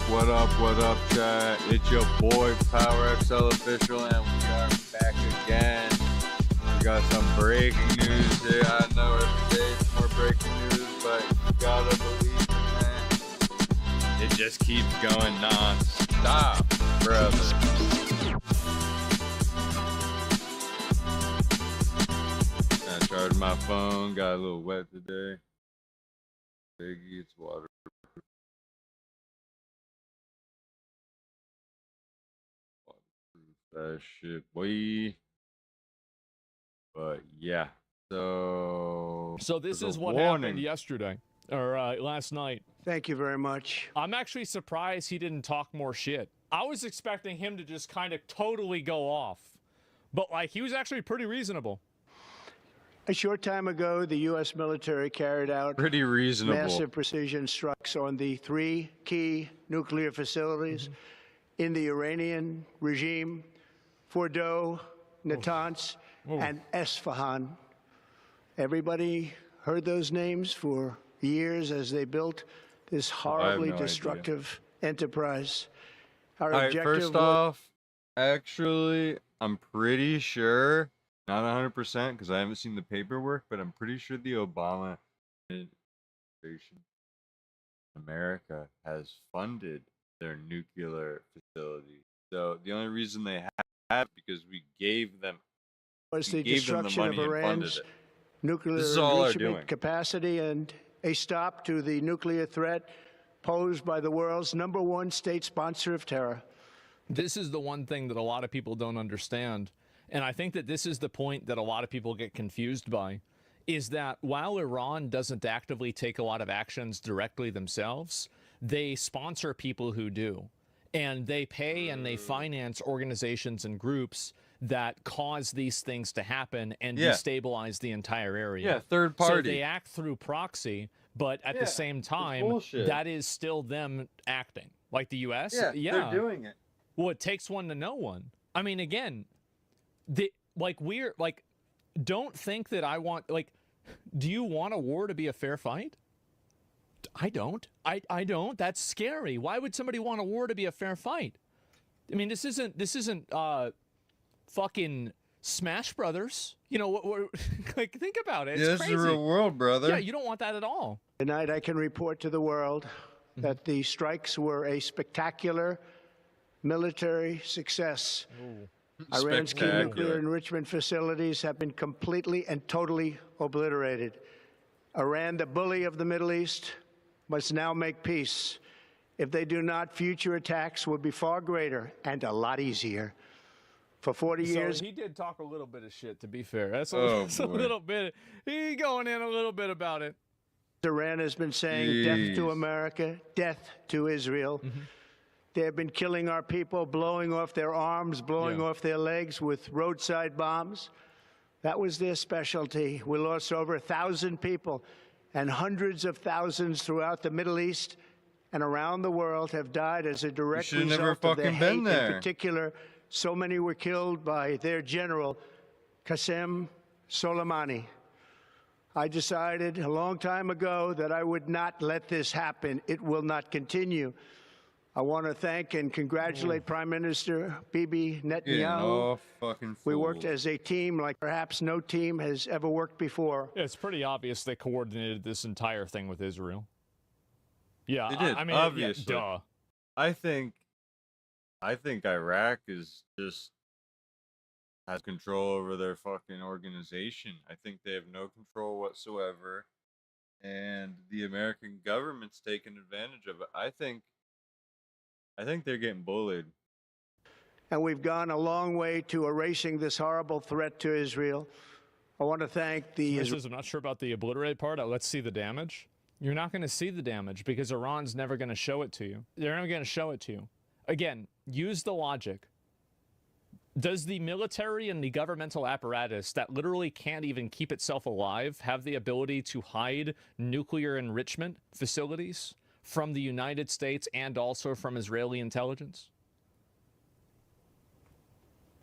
What up, chat? It's your boy, ThePowerXLOfficial, and we are back again. We got some breaking news here. I know every day it's more breaking news, but you gotta believe it, man. It just keeps going non-stop, brother. I charged my phone, got a little wet today. Biggie, it's water. That shit, boy. But yeah, so this is what happened yesterday or last night. Thank you very much. I'm actually surprised he didn't talk more shit. I was expecting him to just kind of totally go off, but like he was actually pretty reasonable. A short time ago, the U.S. military carried out massive precision strikes on the 3 key nuclear facilities in the Iranian regime: Fordow, Natanz, and Esfahan. Everybody heard those names for years as they built this horribly destructive enterprise. Our objective first off, actually, I'm pretty sure, not 100% because I haven't seen the paperwork, but I'm pretty sure the Obama administration, America, has funded their nuclear facility. So the only reason they have because we gave them the destruction of Iran's nuclear enrichment capacity and a stop to the nuclear threat posed by the world's #1 state sponsor of terror. This is the one thing that a lot of people don't understand, and I think that this is the point that a lot of people get confused by, is that while Iran doesn't actively take a lot of actions directly themselves, they sponsor people who do. And they pay and they finance organizations and groups that cause these things to happen and destabilize the entire area. Yeah, third party. So they act through proxy, but at the same time, that is still them acting. Like the U.S.? Yeah, they're doing it. Well, it takes one to know one. I mean, again, don't think that I want, do you want a war to be a fair fight? I don't. I don't. That's scary. Why would somebody want a war to be a fair fight? I mean, this isn't fucking Smash Brothers. You know, think about it. It's this crazy. is the real world, brother. Yeah, you don't want that at all. Tonight, I can report to the world that the strikes were a spectacular military success. Iran's key nuclear enrichment facilities have been completely and totally obliterated. Iran, the bully of the Middle East, must now make peace. If they do not, future attacks will be far greater and a lot easier. For 40 years... So he did talk a little bit of shit, to be fair. That's a little bit. He going in a little bit about it. Iran has been saying death to America, death to Israel. They have been killing our people, blowing off their arms, blowing off their legs with roadside bombs. That was their specialty. We lost over 1,000 people, and hundreds of thousands throughout the Middle East and around the world have died as a direct result of their hate. In particular, so many were killed by their general, Qasem Soleimani. I decided a long time ago that I would not let this happen. It will not continue. I want to thank and congratulate Prime Minister Bibi Netanyahu. We worked as a team like perhaps no team has ever worked before. Yeah, it's pretty obvious they coordinated this entire thing with Israel. Yeah, they did. I mean, obviously. duh. I think Iraq is just has control over their fucking organization. I think they have no control whatsoever, and the American government's taking advantage of it. I think they're getting bullied. And we've gone a long way to erasing this horrible threat to Israel. I want to thank the... I'm not sure about the obliterate part. Let's see the damage. You're not going to see the damage because Iran's never going to show it to you. They're never going to show it to you. Again, use the logic. Does the military and the governmental apparatus that literally can't even keep itself alive have the ability to hide nuclear enrichment facilities from the United States and also from Israeli intelligence?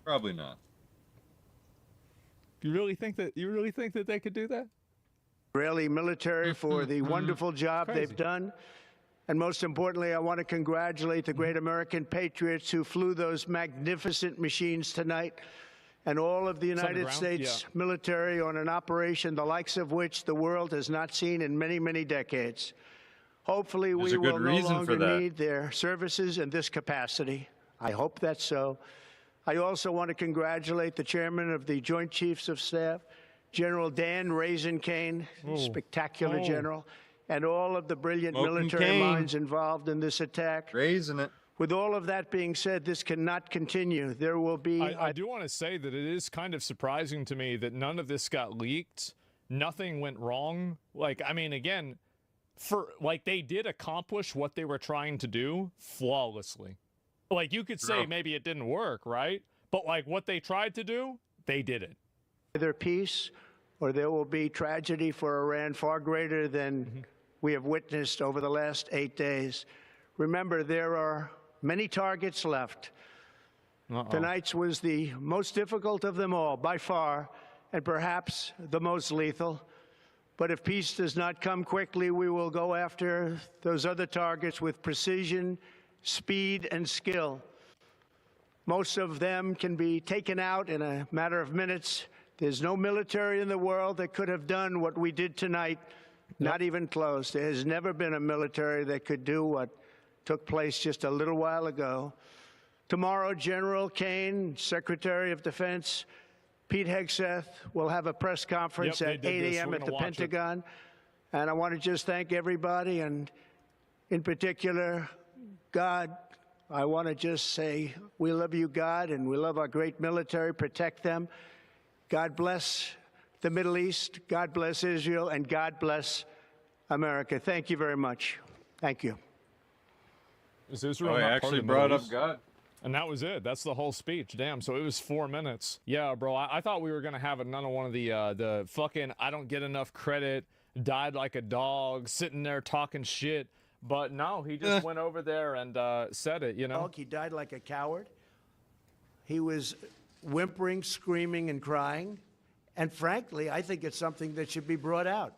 Probably not. You really think that they could do that? Israeli military for the wonderful job they've done. And most importantly, I want to congratulate the great American patriots who flew those magnificent machines tonight, and all of the United States military on an operation the likes of which the world has not seen in many, many decades. Hopefully, we will no longer need their services in this capacity. I hope that's so. I also want to congratulate the chairman of the Joint Chiefs of Staff, General Dan Raisin Kane, spectacular general, and all of the brilliant military minds involved in this attack. Raising it. With all of that being said, this cannot continue. There will be... I do want to say that it is kind of surprising to me that none of this got leaked. Nothing went wrong. Like, I mean, again, they did accomplish what they were trying to do flawlessly. Like, you could say maybe it didn't work, right? But, like, what they tried to do, they did it. Either peace or there will be tragedy for Iran far greater than we have witnessed over the last 8 days. Remember, there are many targets left. Tonight's was the most difficult of them all, by far, and perhaps the most lethal. But if peace does not come quickly, we will go after those other targets with precision, speed, and skill. Most of them can be taken out in a matter of minutes. There's no military in the world that could have done what we did tonight, not even close. There has never been a military that could do what took place just a little while ago. Tomorrow, General Kane, Secretary of Defense, Pete Hegseth will have a press conference at 8 a.m. at the Pentagon. And I want to just thank everybody, and in particular, God. I want to just say we love you, God, and we love our great military. Protect them. God bless the Middle East. God bless Israel, and God bless America. Thank you very much. Thank you. Is Israel I actually brought up God. And that was it. That's the whole speech. Damn, so it was 4 minutes. Yeah, bro, I thought we were going to have another one of the fucking I don't get enough credit, died like a dog, sitting there talking shit. But no, he just went over there and said it, you know? He died like a coward. He was whimpering, screaming, and crying. And frankly, I think it's something that should be brought out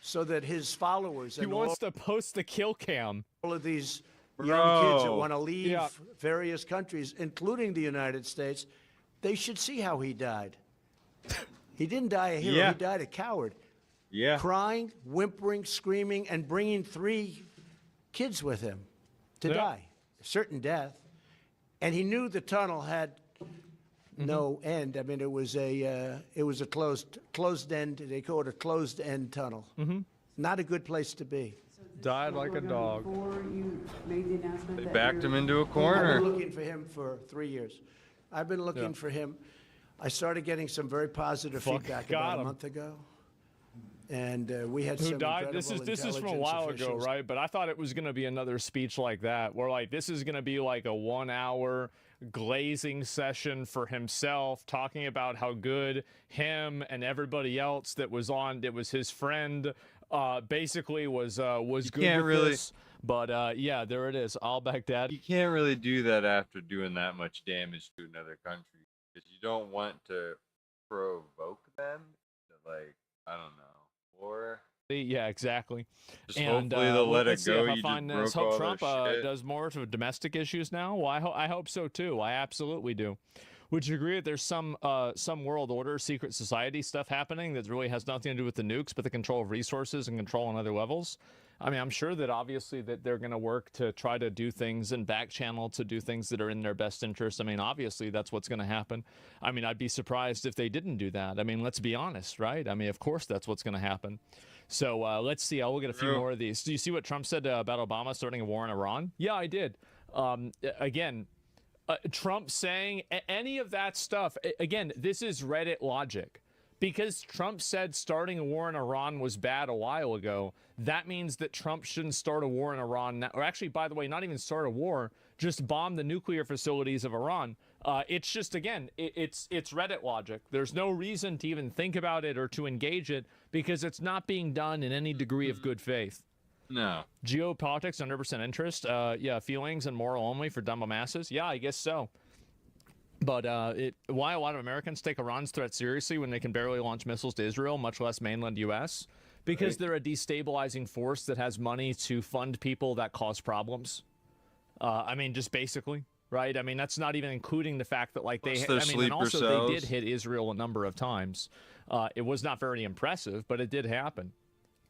so that his followers and he wants to post the kill cam. All of these young kids that want to leave various countries, including the United States, they should see how he died. He didn't die a hero. He died a coward. Yeah. Crying, whimpering, screaming, and bringing 3 kids with him to die, a certain death. And he knew the tunnel had no end. I mean, it was a closed end. They call it a closed end tunnel. Not a good place to be. Died like a dog. They backed him into a corner. I've been looking for him for 3 years. I've been looking for him. I started getting some very positive feedback about a month ago. And we had some died? This is from a while ago, right? But I thought it was going to be another speech like that, where like this is going to be like a 1-hour glazing session for himself, talking about how good him and everybody else that was his friend, basically was good with this. But yeah, there it is, al-Baghdadi. You can't really do that after doing that much damage to another country, because you don't want to provoke them to, like, I don't know. Or yeah, exactly. Just and hopefully they'll let it go. You just broke all Trump does more to domestic issues now. Well, I hope so too. I absolutely do. Would you agree that there's some world order, secret society stuff happening that really has nothing to do with the nukes, but the control of resources and control on other levels? I mean, I'm sure that obviously that they're going to work to try to do things and back channel to do things that are in their best interest. I mean, obviously that's what's going to happen. I mean, I'd be surprised if they didn't do that. I mean, let's be honest, right? I mean, of course that's what's going to happen. So let's see. I'll look at a few more of these. Do you see what Trump said about Obama starting a war in Iran? Yeah, I did. Again, Trump saying any of that stuff. Again, this is Reddit logic. Because Trump said starting a war in Iran was bad a while ago, that means that Trump shouldn't start a war in Iran now. Or actually, by the way, not even start a war, just bomb the nuclear facilities of Iran. It's just, again, it's Reddit logic. There's no reason to even think about it or to engage it because it's not being done in any degree of good faith. No. Geopolitics, 100% interest. Yeah, feelings and moral only for dumb masses. Yeah, I guess so. But why a lot of Americans take Iran's threat seriously when they can barely launch missiles to Israel, much less mainland U.S.? Because they're a destabilizing force that has money to fund people that cause problems. I mean, just basically, right? I mean, that's not even including the fact that, like, they, I mean, and also they did hit Israel a number of times. It was not very impressive, but it did happen.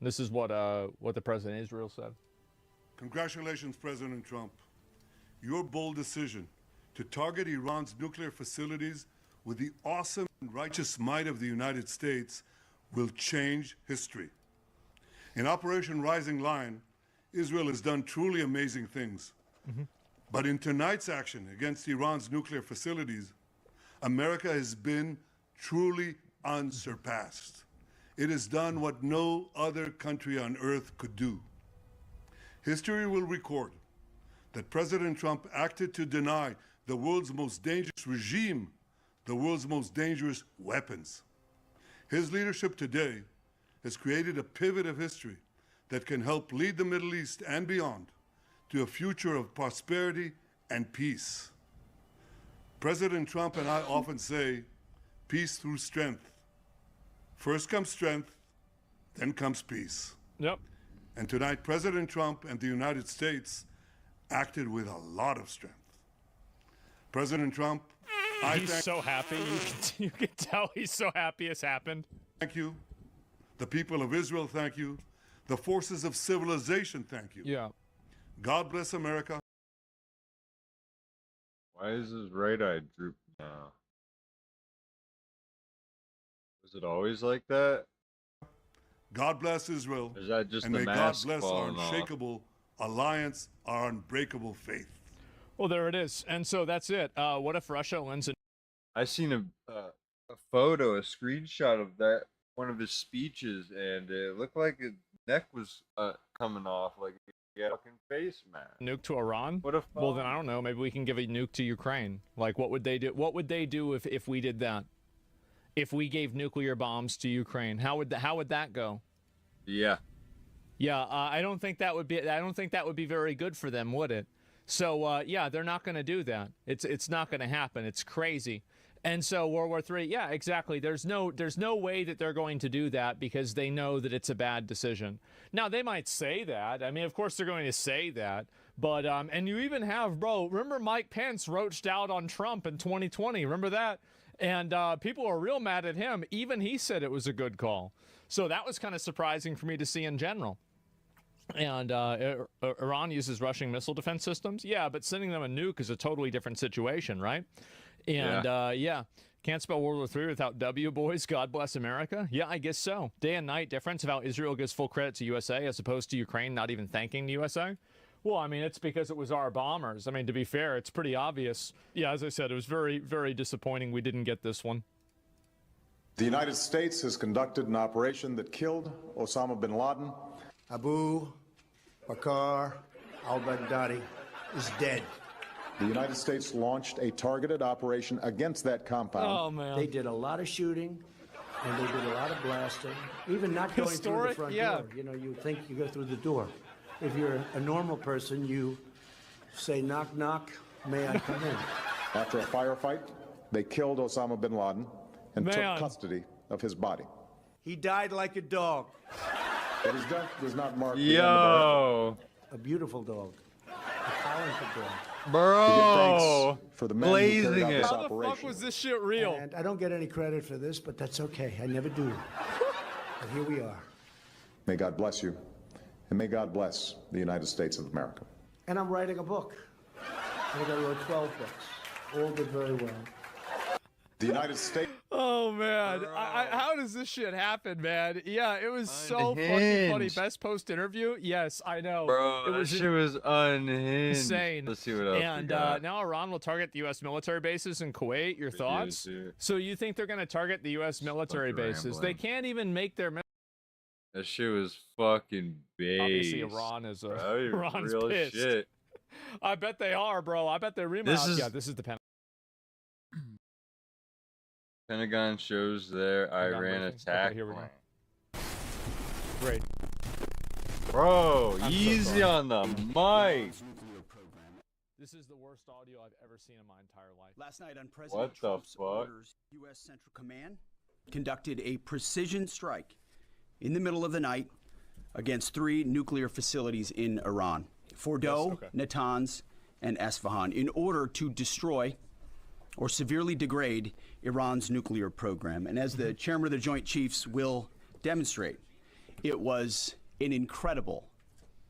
This is what the president of Israel said. Congratulations, President Trump. Your bold decision to target Iran's nuclear facilities with the awesome and righteous might of the United States will change history. In Operation Rising Lion, Israel has done truly amazing things. But in tonight's action against Iran's nuclear facilities, America has been truly unsurpassed. It has done what no other country on earth could do. History will record that President Trump acted to deny the world's most dangerous regime the world's most dangerous weapons. His leadership today has created a pivot of history that can help lead the Middle East and beyond to a future of prosperity and peace. President Trump and I often say, peace through strength. First comes strength, then comes peace. Yep. And tonight, President Trump and the United States acted with a lot of strength. President Trump, he's so happy. You can tell he's so happy it's happened. Thank you. The people of Israel, thank you. The forces of civilization, thank you. Yeah. God bless America. Why is his right eye drooped now? Was it always like that? God bless Israel. Or is that just and the may God mask bless our falling off? unshakable alliance, our unbreakable faith. Well, there it is. And so that's it. What if Russia lends an I seen a photo, a screenshot of that one of his speeches, and it looked like his neck was coming off, like he had a fucking face mask. nuke to Iran? What if? Well, then I don't know. Maybe we can give a nuke to Ukraine. Like, what would they do? What would they do if we did that? If we gave nuclear bombs to Ukraine, how would that go? Yeah. Yeah, I don't think that would be. I don't think that would be very good for them, would it? So yeah, they're not going to do that. It's not going to happen. It's crazy. And so World War III, yeah, exactly. There's no way that they're going to do that because they know that it's a bad decision. Now they might say that. I mean, of course they're going to say that. But and you even have, bro. Remember Mike Pence roached out on Trump in 2020. Remember that? And people are real mad at him. Even he said it was a good call. So that was kind of surprising for me to see in general. And Iran uses Russian missile defense systems. Yeah, but sending them a nuke is a totally different situation, right? And yeah, can't spell World War III without W, boys. God bless America. Yeah, I guess so. Day and night difference of how Israel gives full credit to USA as opposed to Ukraine not even thanking the USA. Well, I mean, it's because it was our bombers. I mean, to be fair, it's pretty obvious. Yeah, as I said, it was very, very disappointing we didn't get this one. The United States has conducted an operation that killed Osama bin Laden. Abu Bakr al-Baghdadi is dead. The United States launched a targeted operation against that compound. Oh, man. They did a lot of shooting, and they did a lot of blasting, even not going through the front door. You know, you think you go through the door. If you're a normal person, you say, knock, knock, may I come in? After a firefight, they killed Osama bin Laden and took custody of his body. He died like a dog. But his death does not mark the end of Yo, A beautiful dog. A talented dog. bro, for the men who carried blazing out it. this How the operation. fuck was this shit real? And I don't get any credit for this, but that's okay. I never do. But here we are. May God bless you, and may God bless the United States of America. And I'm writing a book. I think I wrote 12 books. All did very well. The United States. Oh man, how does this shit happen, man? Yeah, it was so fucking funny. Unhinged. Best post interview? Yes, I know. Bro, it that was shit was unhinged. insane. Let's see what else And we got. now Iran will target the U.S. military bases in Kuwait. Your thoughts? dude. So you think they're going to target the U.S. military fucking bases? They rambling. can't even make their. That shit was fucking base. Obviously, Iran is Bro, you're Iran's real pissed. shit. I bet they are, bro. I bet they remount. This is- Yeah, this is the pen. Pentagon shows their Pentagon Iran briefing? attack Okay, here we go. plan. Great. Bro, I'm so easy sorry. on the mic. This is the worst audio I've ever seen in my entire life. Last night on President What the Trump's fuck? orders, U.S. Central Command conducted a precision strike in the middle of the night against 3 nuclear facilities in Iran, Fordow, Natanz, and Esfahan, in order to destroy or severely degrade Iran's nuclear program. And as the chairman of the Joint Chiefs will demonstrate, it was an incredible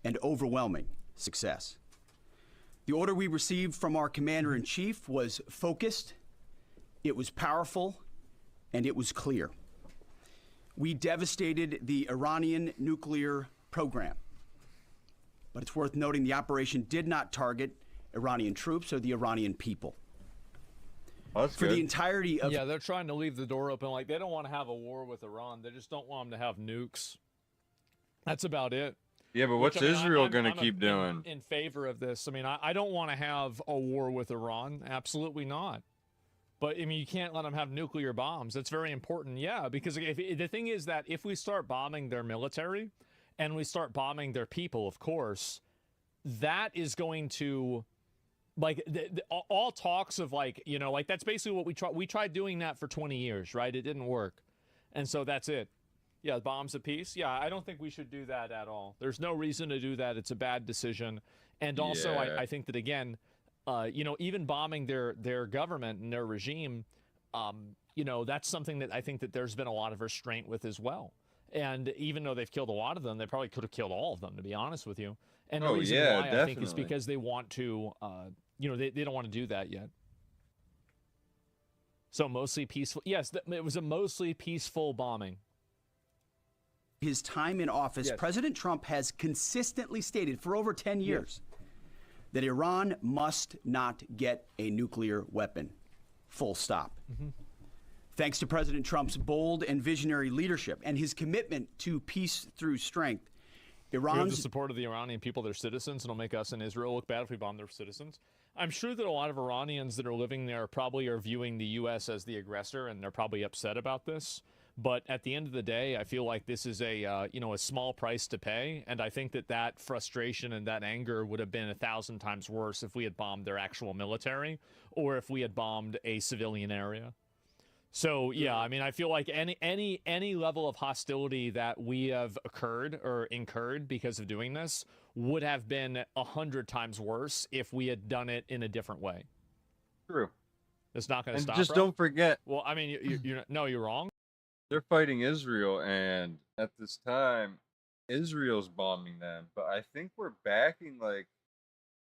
and overwhelming success. The order we received from our commander-in-chief was focused, it was powerful, and it was clear. We devastated the Iranian nuclear program. But it's worth noting the operation did not target Iranian troops or the Iranian people. That's For good. the entirety of Yeah, they're trying to leave the door open. Like, they don't want to have a war with Iran. They just don't want them to have nukes. That's about it. Yeah, but what's Which, I mean, Israel I'm gonna keep doing? in favor of this. I mean, I don't want to have a war with Iran. Absolutely not. But I mean, you can't let them have nuclear bombs. That's very important. Yeah, because the thing is that if we start bombing their military and we start bombing their people, of course, that is going to, like, all talks of, like, you know, like, that's basically what we tried doing that for 20 years, right? It didn't work. And so that's it. Yeah, bombs of peace. Yeah, I don't think we should do that at all. There's no reason to do that. It's a bad decision. And also, Yeah. I think that, again, you know, even bombing their government and their regime, you know, that's something that I think that there's been a lot of restraint with as well. And even though they've killed a lot of them, they probably could have killed all of them, to be honest with you. And the reason yeah, why, I think, is definitely. because they want to, you know, they don't want to do that yet. So mostly peaceful. Yes, it was a mostly peaceful bombing. his time in office, Yes. President Trump has consistently stated for over 10 years that Iran must not get a nuclear weapon. Full stop. Thanks to President Trump's bold and visionary leadership and his commitment to peace through strength, We have the Iran's support of the Iranian people, their citizens, and it'll make us in Israel look bad if we bomb their citizens. I'm sure that a lot of Iranians that are living there probably are viewing the U.S. as the aggressor, and they're probably upset about this. But at the end of the day, I feel like this is a you know, a small price to pay, and I think that that frustration and that anger would have been 1,000 times worse if we had bombed their actual military or if we had bombed a civilian area. So yeah, I mean, I feel like any level of hostility that we have incurred because of doing this would have been 100 times worse if we had done it in a different way. True. It's not going to And stop. just bro. don't forget, Well, I mean, you're wrong. they're fighting Israel, and at this time, Israel's bombing them. But I think we're backing, like,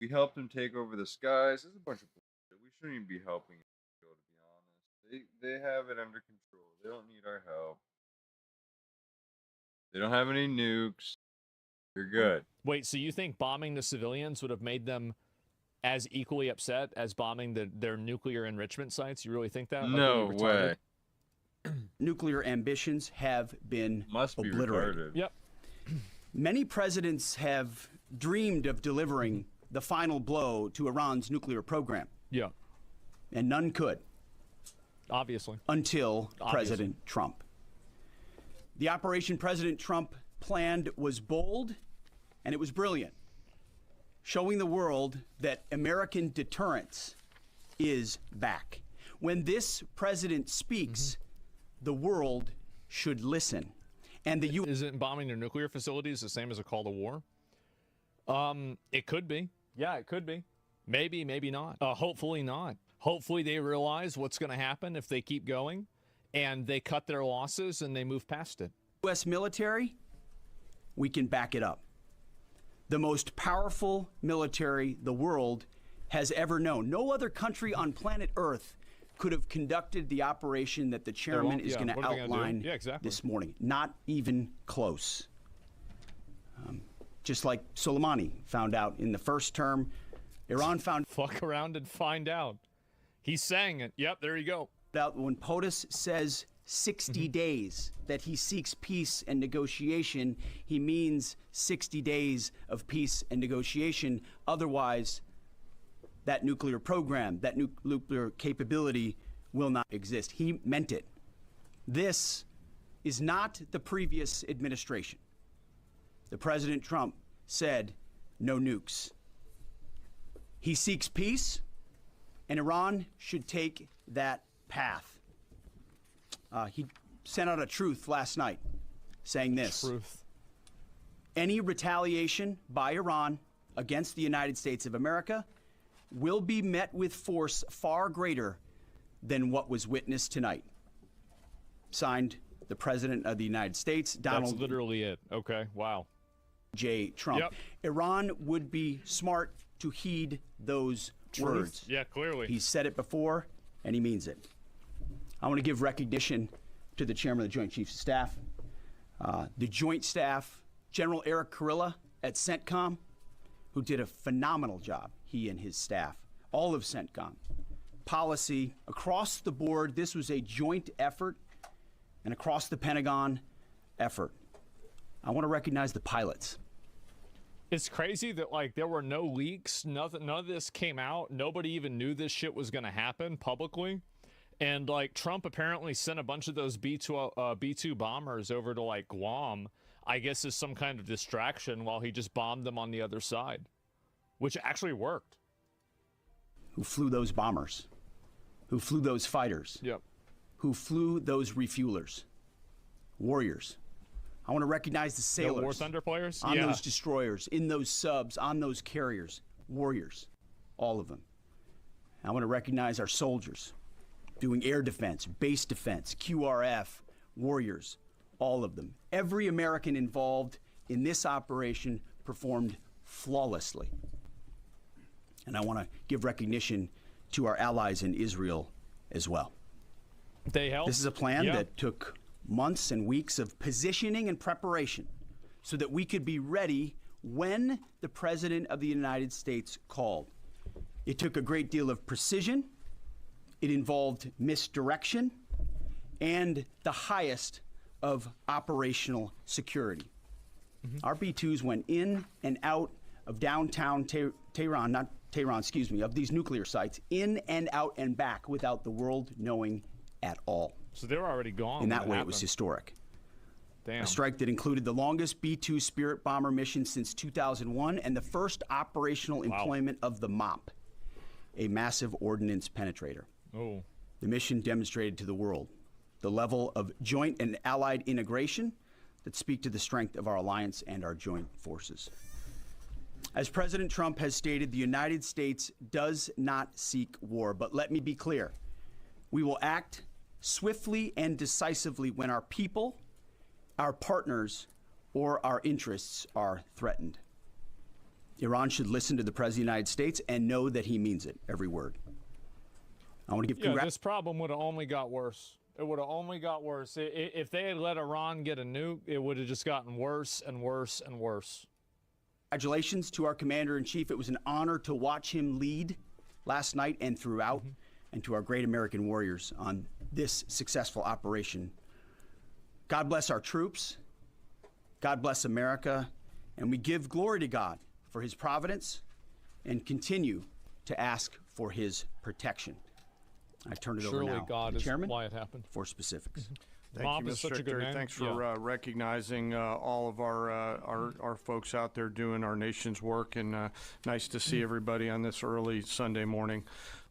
we helped them take over the skies. There's a bunch of bullshit. We shouldn't even be helping Israel, to be honest. They have it under control. They don't need our help. They don't have any nukes. They're good. Wait, so you think bombing the civilians would have made them as equally upset as bombing their nuclear enrichment sites? You really think that? Like, No were you way. retarded? nuclear ambitions have been Must be obliterated. retarded. Yep. Many presidents have dreamed of delivering the final blow to Iran's nuclear program, Yeah. and none could Obviously. until President Trump. The operation President Trump planned was bold and it was brilliant, showing the world that American deterrence is back. When this president speaks, the world should listen. And the U.S. Isn't bombing their nuclear facilities the same as a call to war? It could be. Yeah, it could be. Maybe, maybe not. Hopefully not. Hopefully they realize what's going to happen if they keep going, and they cut their losses and they move past it. military, we can back it up. The most powerful military the world has ever known. No other country on planet Earth could have conducted the operation that the chairman is going to what are they gonna do? outline Yeah, exactly. this morning. Not even close. Just like Soleimani found out in the first term, Iran found Fuck around and find out. He's saying it. Yep, there you go. out when POTUS says 60 days that he seeks peace and negotiation, he means 60 days of peace and negotiation. Otherwise, that nuclear program, that nuclear capability will not exist. He meant it. This is not the previous administration. The President Trump said no nukes. He seeks peace, and Iran should take that path. He sent out a truth last night saying this: Truth. any retaliation by Iran against the United States of America will be met with force far greater than what was witnessed tonight. Signed, the President of the United States, Donald That's literally it. Okay, wow. J. Trump. Yep. Iran would be smart to heed those words. Yeah, clearly. He's said it before, and he means it. I want to give recognition to the Chairman of the Joint Chiefs of Staff, the Joint Staff, General Eric Kurilla at CENTCOM, who did a phenomenal job, he and his staff, all of CENTCOM. Policy, across the board, this was a joint effort, and across the Pentagon effort. I want to recognize the pilots. It's crazy that, like, there were no leaks, nothing, none of this came out. Nobody even knew this shit was going to happen publicly. And, like, Trump apparently sent a bunch of those B-2 bombers over to, like, Guam, I guess, as some kind of distraction while he just bombed them on the other side, which actually worked. Who flew those bombers? Who flew those fighters? Yep. Who flew those refuelers? Warriors. I want to recognize the sailors. The War Thunder players? On those destroyers, in those subs, on those carriers. Warriors. All of them. I want to recognize our soldiers doing air defense, base defense, QRF, warriors. All of them. Every American involved in this operation performed flawlessly. And I want to give recognition to our allies in Israel as well. They helped. This is a plan that took months and weeks of positioning and preparation so that we could be ready when the President of the United States called. It took a great deal of precision. It involved misdirection and the highest of operational security. Our B-2s went in and out of downtown Tehran, not Tehran, excuse me, of these nuclear sites, in and out and back without the world knowing at all. So they were already gone. In that way, it was historic. Damn. A strike that included the longest B-2 Spirit bomber mission since 2001 and the first operational employment of the MOP, a massive ordnance penetrator. Oh. The mission demonstrated to the world the level of joint and allied integration that speak to the strength of our alliance and our joint forces. As President Trump has stated, the United States does not seek war, but let me be clear. We will act swiftly and decisively when our people, our partners, or our interests are threatened. Iran should listen to the President of the United States and know that he means it, every word. I want to give this problem would have only got worse. It would have only got worse. If they had let Iran get a nuke, it would have just gotten worse and worse and worse. Congratulations to our Commander-in-Chief. It was an honor to watch him lead last night and throughout, and to our great American warriors on this successful operation. God bless our troops. God bless America. And we give glory to God for his providence and continue to ask for his protection. I turn it over now God to the Chairman why it happened. for specifics. Thank you, Mr. Secretary. Thanks for recognizing all of our folks out there doing our nation's work, and nice to see everybody on this early Sunday morning.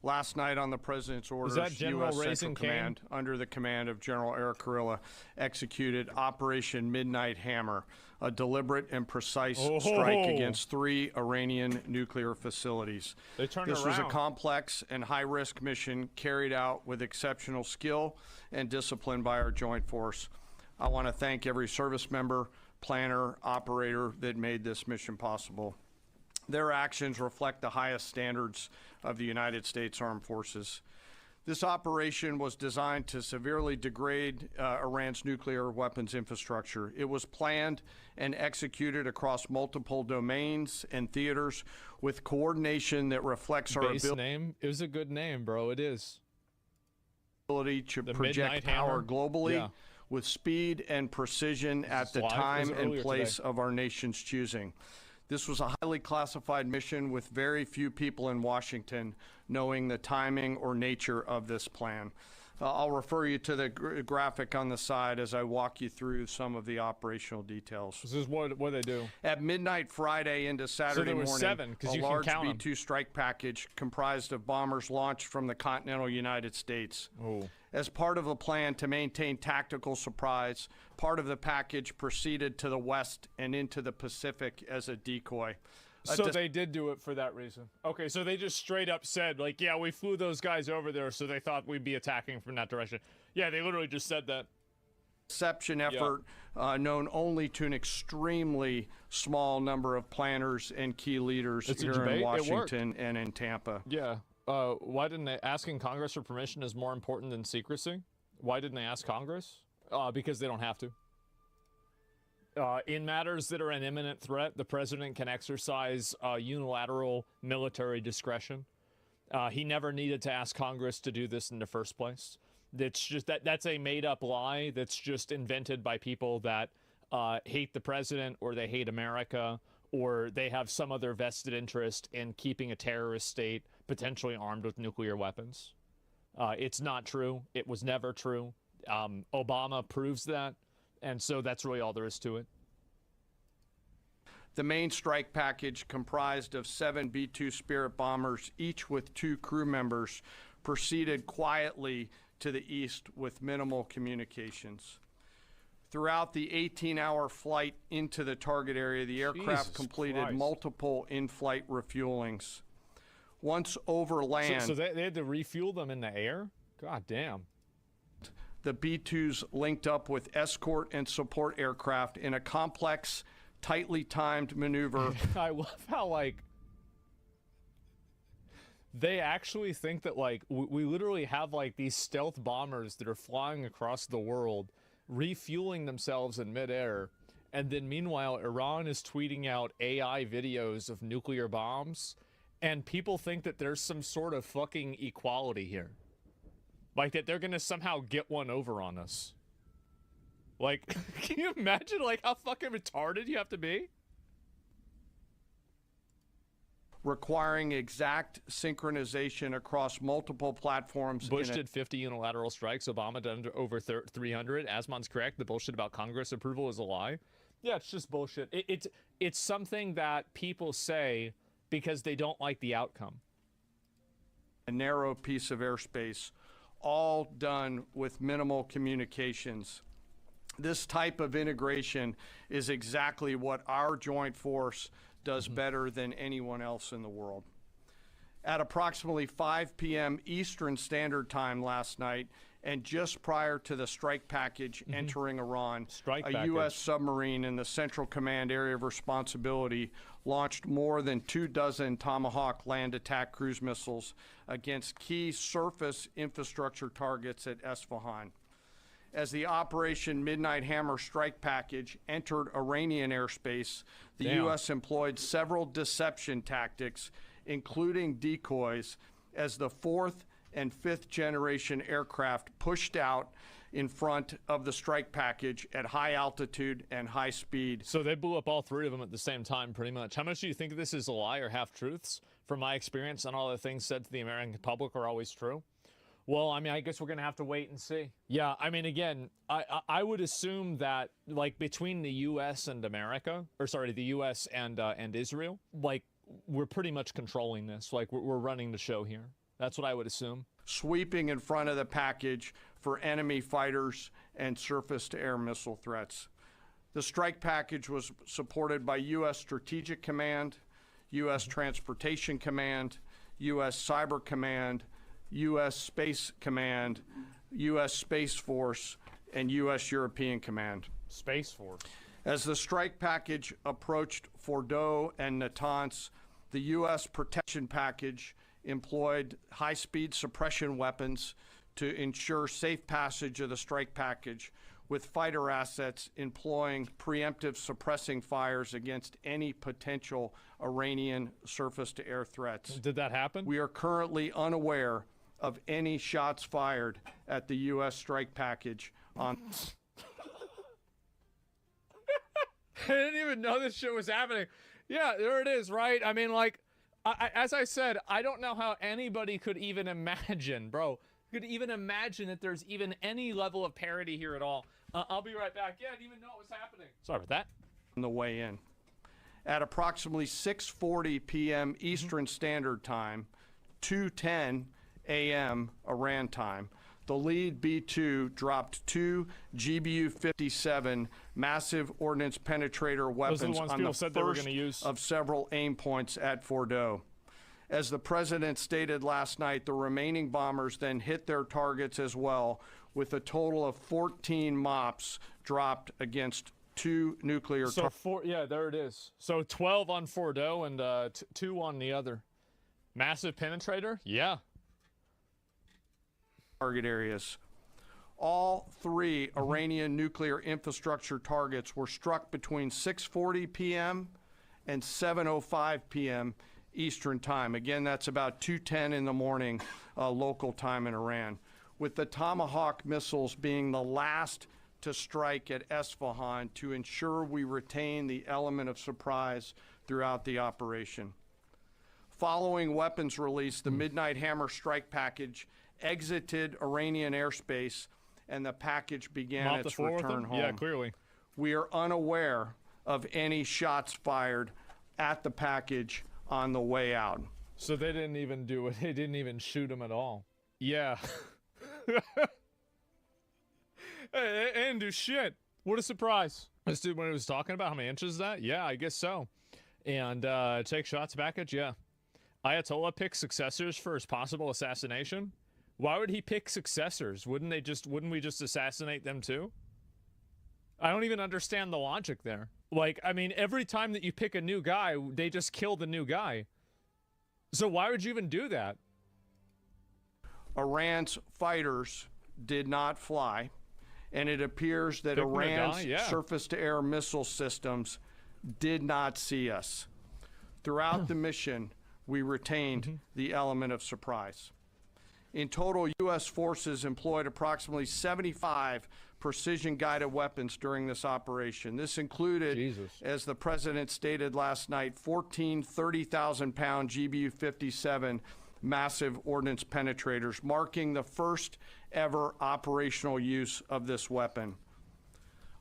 Last night on the President's orders, U.S. Central Command, under the command of General Eric Kurilla, executed Operation Midnight Hammer, a deliberate and precise strike against 3 Iranian nuclear facilities. They turned This around. was a complex and high-risk mission carried out with exceptional skill and discipline by our joint force. I want to thank every service member, planner, operator that made this mission possible. Their actions reflect the highest standards of the United States Armed Forces. This operation was designed to severely degrade Iran's nuclear weapons infrastructure. It was planned and executed across multiple domains and theaters with coordination that reflects our ability. Name? It was a good name, bro. It is. To project power globally with speed and precision at the time and place of our nation's choosing. This was a highly classified mission with very few people in Washington knowing the timing or nature of this plan. I'll refer you to the graphic on the side as I walk you through some of the operational details. This is what they do. At midnight Friday into Saturday morning, 7, a large B-2 strike package comprised of bombers launched from the continental United States. As part of a plan to maintain tactical surprise, part of the package proceeded to the west and into the Pacific as a decoy. So they did do it for that reason. Okay, so they just straight up said, like, yeah, we flew those guys over there, so they thought we'd be attacking from that direction. Yeah, they literally just said that. Deception effort known only to an extremely small number of planners and key leaders here in Washington and in Tampa. Yeah. Why didn't they? Asking Congress for permission is more important than secrecy. Why didn't they ask Congress? Because they don't have to. In matters that are an imminent threat, the president can exercise unilateral military discretion. He never needed to ask Congress to do this in the first place. That's just that's a made-up lie that's just invented by people that hate the president, or they hate America, or they have some other vested interest in keeping a terrorist state potentially armed with nuclear weapons. It's not true. It was never true. Obama proves that, and so that's really all there is to it. The main strike package, comprised of 7 B-2 Spirit bombers, each with 2 crew members, proceeded quietly to the east with minimal communications. Throughout the 18-hour flight into the target area, the aircraft completed multiple in-flight refuelings. Once over land... So they had to refuel them in the air? God damn. The B-2s linked up with escort and support aircraft in a complex, tightly timed maneuver. I love how, like, they actually think that, like, we literally have, like, these stealth bombers that are flying across the world, refueling themselves in midair, and then meanwhile, Iran is tweeting out AI videos of nuclear bombs, and people think that there's some sort of fucking equality here. Like, that they're gonna somehow get one over on us. Like, can you imagine, like, how fucking retarded you have to be? Requiring exact synchronization across multiple platforms. Bush did 50 unilateral strikes. Obama did over 300. Asmon's correct. The bullshit about Congress approval is a lie. Yeah, it's just bullshit. It's something that people say because they don't like the outcome. A narrow piece of airspace, all done with minimal communications. This type of integration is exactly what our joint force does better than anyone else in the world. At approximately 5 p.m. Eastern Standard Time last night, and just prior to the strike package entering Iran, U.S. submarine in the Central Command Area of Responsibility launched more than 24 Tomahawk land attack cruise missiles against key surface infrastructure targets at Esfahan. As the Operation Midnight Hammer strike package entered Iranian airspace, the U.S. employed several deception tactics, including decoys, as the 4th and 5th generation aircraft pushed out in front of the strike package at high altitude and high speed. So they blew up all 3 of them at the same time, pretty much. How much do you think this is a lie or half-truths? From my experience, and all the things said to the American public are always true. Well, I mean, I guess we're going to have to wait and see. Yeah, I mean, again, I would assume that, like, between the U.S. and America, or sorry, the U.S. and Israel, like, we're pretty much controlling this. Like, we're running the show here. That's what I would assume. Sweeping in front of the package for enemy fighters and surface-to-air missile threats. The strike package was supported by U.S. Strategic Command, U.S. Transportation Command, U.S. Cyber Command, U.S. Space Command, U.S. Space Force, and U.S. European Command. Space Force. As the strike package approached Fordo and Natanz, the U.S. protection package employed high-speed suppression weapons to ensure safe passage of the strike package, with fighter assets employing preemptive suppressing fires against any potential Iranian surface-to-air threats. Did that happen? We are currently unaware of any shots fired at the U.S. strike package on... I didn't even know this shit was happening. Yeah, there it is, right? I mean, like, as I said, I don't know how anybody could even imagine, bro, could even imagine that there's even any level of parity here at all. I'll be right back. Yeah, I didn't even know it was happening. Sorry about that. On the way in. At approximately 6:40 p.m. Eastern Standard Time, 2:10 a.m. Iran time, the lead B-2 dropped 2 GBU-57 massive ordnance penetrator weapons on the first of several aim points at Fordo. As the president stated last night, the remaining bombers then hit their targets as well, with a total of 14 MOPs dropped against 2 nuclear targets. So yeah, there it is. So 12 on Fordo and 2 on the other. Massive penetrator? Yeah. Target areas. All 3 Iranian nuclear infrastructure targets were struck between 6:40 p.m. and 7:05 p.m. Eastern Time. Again, that's about 2:10 in the morning local time in Iran, with the Tomahawk missiles being the last to strike at Esfahan to ensure we retain the element of surprise throughout the operation. Following weapons release, the Midnight Hammer strike package exited Iranian airspace and the package began its return home. Yeah, clearly. We are unaware of any shots fired at the package on the way out. So they didn't even do it. They didn't even shoot him at all. Yeah. They didn't do shit. What a surprise. This dude, when he was talking about how many inches is that? Yeah, I guess so. And take shots package? Yeah. Ayatollah picks successors for his possible assassination? Why would he pick successors? Wouldn't we just assassinate them too? I don't even understand the logic there. Like, I mean, every time that you pick a new guy, they just kill the new guy. So why would you even do that? Iran's fighters did not fly, and it appears that Iran's surface-to-air missile systems did not see us. Throughout the mission, we retained the element of surprise. In total, U.S. forces employed approximately 75 precision-guided weapons during this operation. This included, as the president stated last night, 14 30,000-pound GBU-57 massive ordnance penetrators, marking the first ever operational use of this weapon.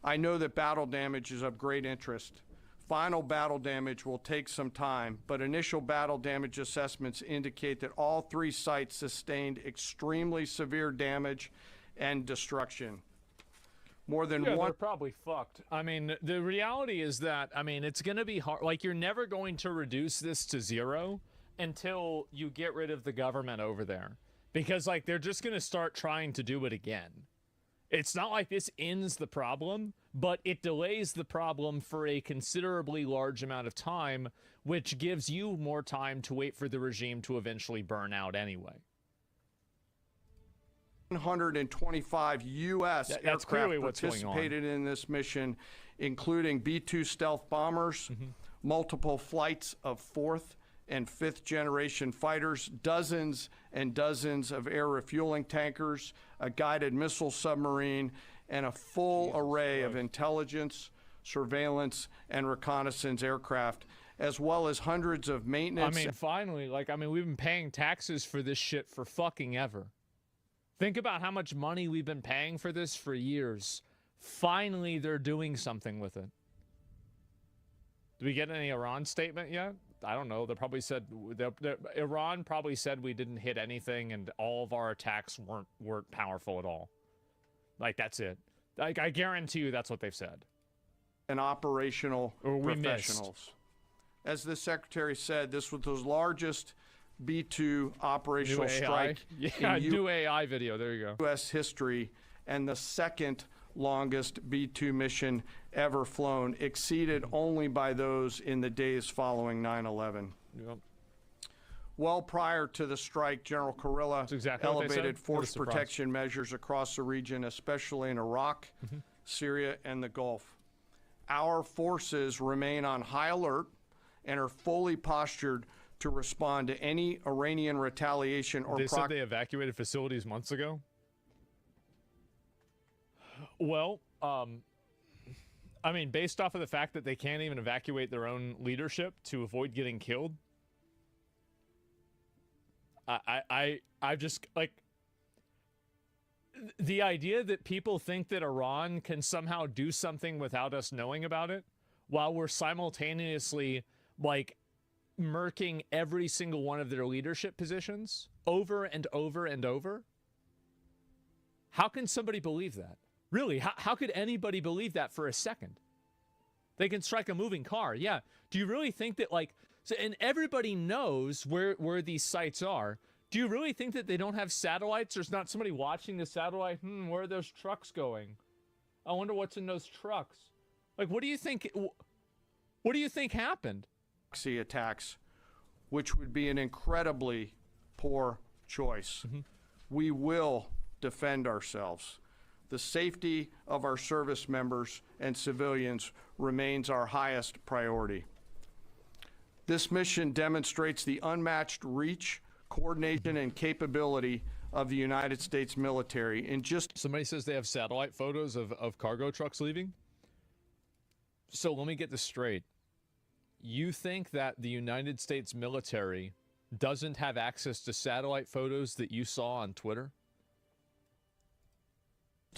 I know that battle damage is of great interest. Final battle damage will take some time, but initial battle damage assessments indicate that all 3 sites sustained extremely severe damage and destruction. More than one. They're probably fucked. I mean, the reality is that, I mean, it's going to be hard. Like, you're never going to reduce this to 0 until you get rid of the government over there. Because, like, they're just going to start trying to do it again. It's not like this ends the problem, but it delays the problem for a considerably large amount of time, which gives you more time to wait for the regime to eventually burn out anyway. 125 U.S. aircraft participated in this mission, including B-2 stealth bombers, multiple flights of 4th and 5th generation fighters, dozens and dozens of air refueling tankers, a guided missile submarine, and a full array of intelligence, surveillance, and reconnaissance aircraft, as well as hundreds of maintenance. I mean, finally, like, I mean, we've been paying taxes for this shit for fucking ever. Think about how much money we've been paying for this for years. Finally, they're doing something with it. Did we get any Iran statement yet? I don't know. They probably said Iran probably said we didn't hit anything and all of our attacks weren't powerful at all. Like, that's it. Like, I guarantee you that's what they've said. And operational professionals. As the secretary said, this was the largest B-2 operational strike in new AI video. There you go. U.S. history, and the second longest B-2 mission ever flown, exceeded only by those in the days following 9/11. Yep. Well prior to the strike, General Kurilla elevated force protection measures across the region, especially in Iraq, Syria, and the Gulf. Our forces remain on high alert and are fully postured to respond to any Iranian retaliation or They said they evacuated facilities months ago? Well, I mean, based off of the fact that they can't even evacuate their own leadership to avoid getting killed, I just, like, the idea that people think that Iran can somehow do something without us knowing about it, while we're simultaneously, like, murking every single one of their leadership positions over and over and over. How can somebody believe that? Really, how could anybody believe that for a second? They can strike a moving car. Yeah. Do you really think that, like, so, and everybody knows where these sites are. Do you really think that they don't have satellites? There's not somebody watching the satellite. Where are those trucks going? I wonder what's in those trucks. Like, what do you think? What do you think happened? Attacks, which would be an incredibly poor choice. We will defend ourselves. The safety of our service members and civilians remains our highest priority. This mission demonstrates the unmatched reach, coordination, and capability of the United States military. In just somebody says they have satellite photos of cargo trucks leaving. So let me get this straight. You think that the United States military doesn't have access to satellite photos that you saw on Twitter?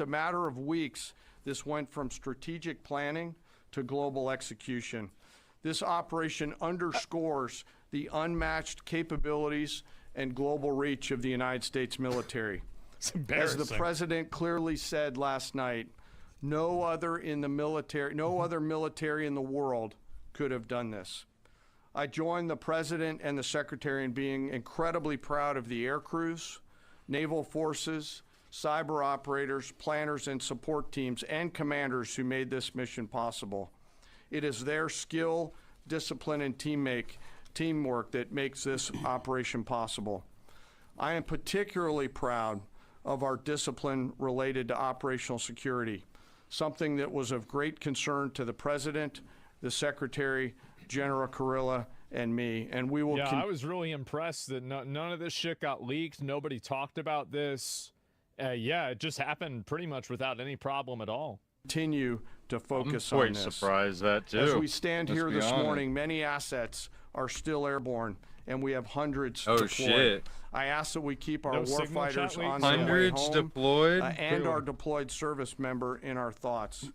a matter of weeks, this went from strategic planning to global execution. This operation underscores the unmatched capabilities and global reach of the United States military. As the president clearly said last night, no other military in the world could have done this. I join the president and the secretary in being incredibly proud of the air crews, naval forces, cyber operators, planners, and support teams, and commanders who made this mission possible. It is their skill, discipline, and teamwork that makes this operation possible. I am particularly proud of our discipline related to operational security, something that was of great concern to the president, the secretary, General Kurilla, and me. And we will. Yeah, I was really impressed that none of this shit got leaked. Nobody talked about this. Yeah, it just happened pretty much without any problem at all. Continue to focus I'm on quite this. surprised that too. As we stand Let's here be this honest. morning, many assets are still airborne, and we have hundreds Oh, deployed. shit. I ask that we keep our No signal warfighters chat on leaks? their way Hundreds home, deployed? and our deployed service member in our thoughts.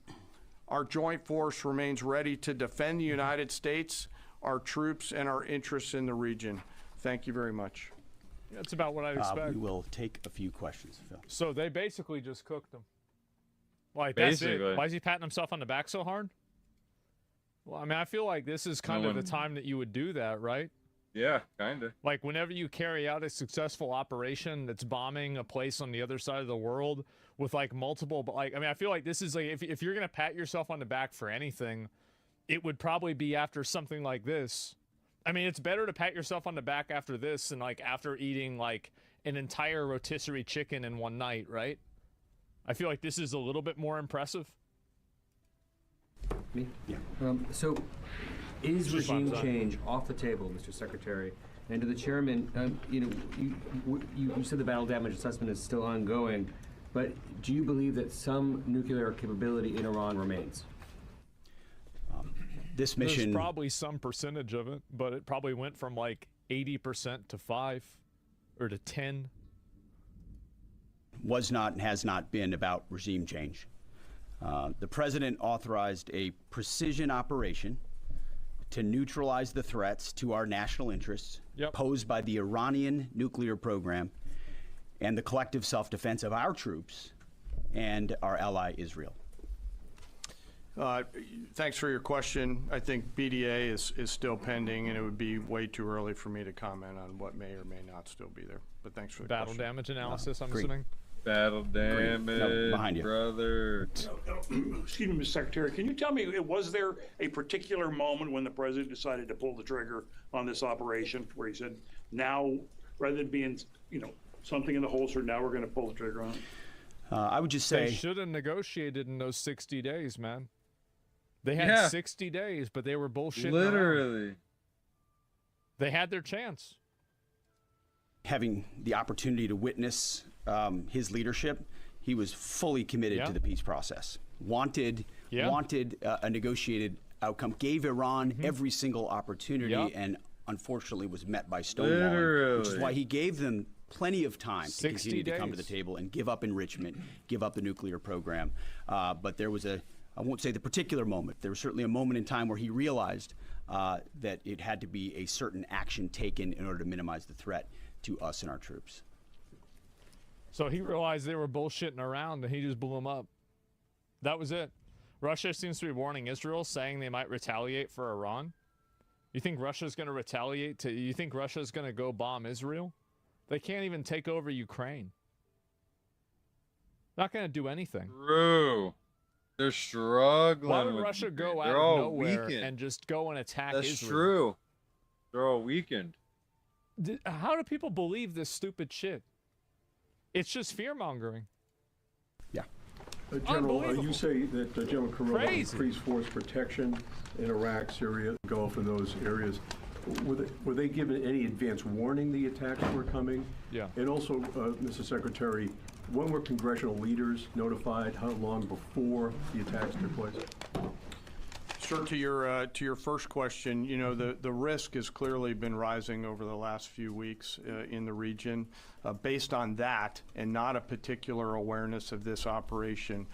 Our joint force remains ready to defend the United States, our troops, and our interests in the region. Thank you very much. That's about what I expect. We will take a few questions, Phil. So they basically just cooked him. Like, that's it. Basically. Why is he patting himself on the back so hard? Well, I mean, I feel like this is kind of the time that you would do that, right? Yeah, kind of. Like, whenever you carry out a successful operation that's bombing a place on the other side of the world with, like, multiple... Like, I mean, I feel like this is, like, if you're going to pat yourself on the back for anything, it would probably be after something like this. I mean, it's better to pat yourself on the back after this than, like, after eating, like, an entire rotisserie chicken in one night, right? I feel like this is a little bit more impressive. Me? Yeah. So, is Just fine, regime son. change off the table, Mr. Secretary? And to the chairman, you said the battle damage assessment is still ongoing, but do you believe that some nuclear capability in Iran remains? This mission... There's probably some percentage of it, but it probably went from like 80% to 5 or to 10. was not and has not been about regime change. The president authorized a precision operation to neutralize the threats to our national interests posed by the Iranian nuclear program and the collective self-defense of our troops and our ally Israel. Thanks for your question. I think BDA is still pending, and it would be way too early for me to comment on what may or may not still be there. But thanks for the Battle question. damage analysis, I'm Agreed. assuming. Battle damage, behind you. brother. Excuse me, Mr. Secretary, can you tell me, was there a particular moment when the president decided to pull the trigger on this operation where he said, now, rather than being, something in the holster, now we're going to pull the trigger on it? I would just say... They should have negotiated in those 60 days, man. They had 60 days, but they were bullshitting around. Literally. They had their chance. Having the opportunity to witness his leadership, he was fully committed to the peace process. Wanted a negotiated outcome, gave Iran every single opportunity, and unfortunately was met by stonewalling, which is why he gave them plenty of time to continue to come to the table and give up enrichment, give up the nuclear program. But there was I won't say the particular moment, there was certainly a moment in time where he realized that it had to be a certain action taken in order to minimize the threat to us and our troops. So he realized they were bullshitting around and he just blew them up. That was it. Russia seems to be warning Israel, saying they might retaliate for Iran. You think Russia's going to retaliate you think Russia's going to go bomb Israel? They can't even take over Ukraine. Not going to do anything. True. They're struggling. Why would with Russia Ukraine. go They're out all of nowhere weakened. and just go and attack That's Israel? true. They're all weakened. How do people believe this stupid shit? It's just fear-mongering. Yeah. General, you say that General Kirov Crazy. increased force protection in Iraq, Syria, Gulf, and those areas. Were they given any advance warning the attacks were coming? Yeah. And also, Mr. Secretary, when were congressional leaders notified? How long before the attacks took place? Sir, to your first question, you know, the risk has clearly been rising over the last few weeks in the region. Based on that and not a particular awareness of this operation,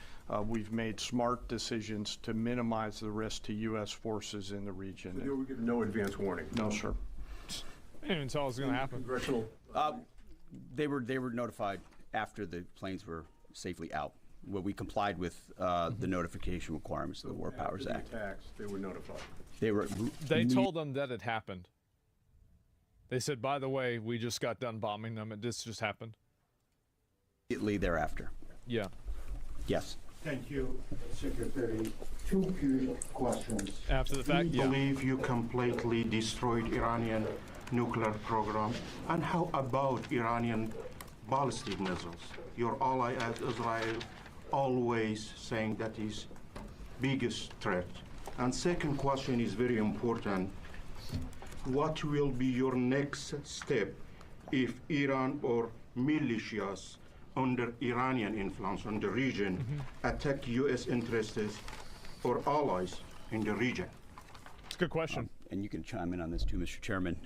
we've made smart decisions to minimize the risk to U.S. forces in the region. They were given no advance warning? No, sir. They didn't even tell us it was going to happen. Congressional? They were notified after the planes were safely out. Well, we complied with the notification requirements of the War Powers After the Act. attacks, they were notified. They told them that it happened. They said, by the way, we just got done bombing them. This just happened. Immediately thereafter. Yeah. Yes. Thank you, Secretary. Two quick questions. After the fact, Do you believe you completely destroyed Iranian nuclear program? And how about Iranian ballistic missiles? Your ally as Israel always saying that is biggest threat. And second question is very important. What will be your next step if Iran or militias under Iranian influence on the region attack U.S. interests or allies in the region? It's a good question. And you can chime in on this too, Mr. Chairman.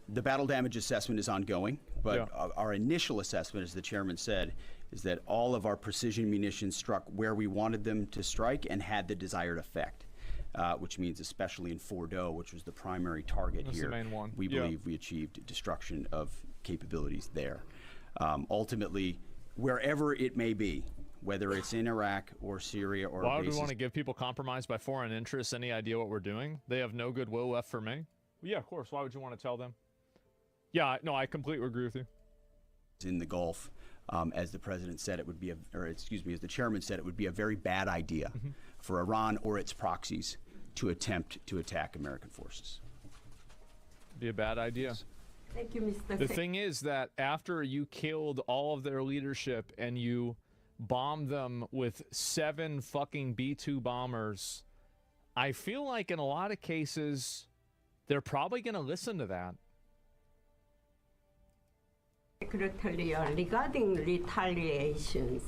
The battle damage assessment is ongoing, but our initial assessment, as the chairman said, is that all of our precision munitions struck where we wanted them to strike and had the desired effect, which means especially in Fordo, which was the primary target That's here, the main one. we believe we achieved destruction of capabilities there. Ultimately, wherever it may be, whether it's in Iraq or Syria or why would we want to give people compromised by foreign interests any idea what we're doing? They have no goodwill left for me. Well, yeah, of course. Why would you want to tell them? Yeah, no, I completely agree with you. In the Gulf, as the president said, it would be as the chairman said, it would be a very bad idea for Iran or its proxies to attempt to attack American forces. Be a bad idea. Thank you, Mr. The thing is that after you killed all of their leadership and you bombed them with 7 fucking B-2 bombers, I feel like in a lot of cases, they're probably going to listen to that. Secretary, regarding retaliations,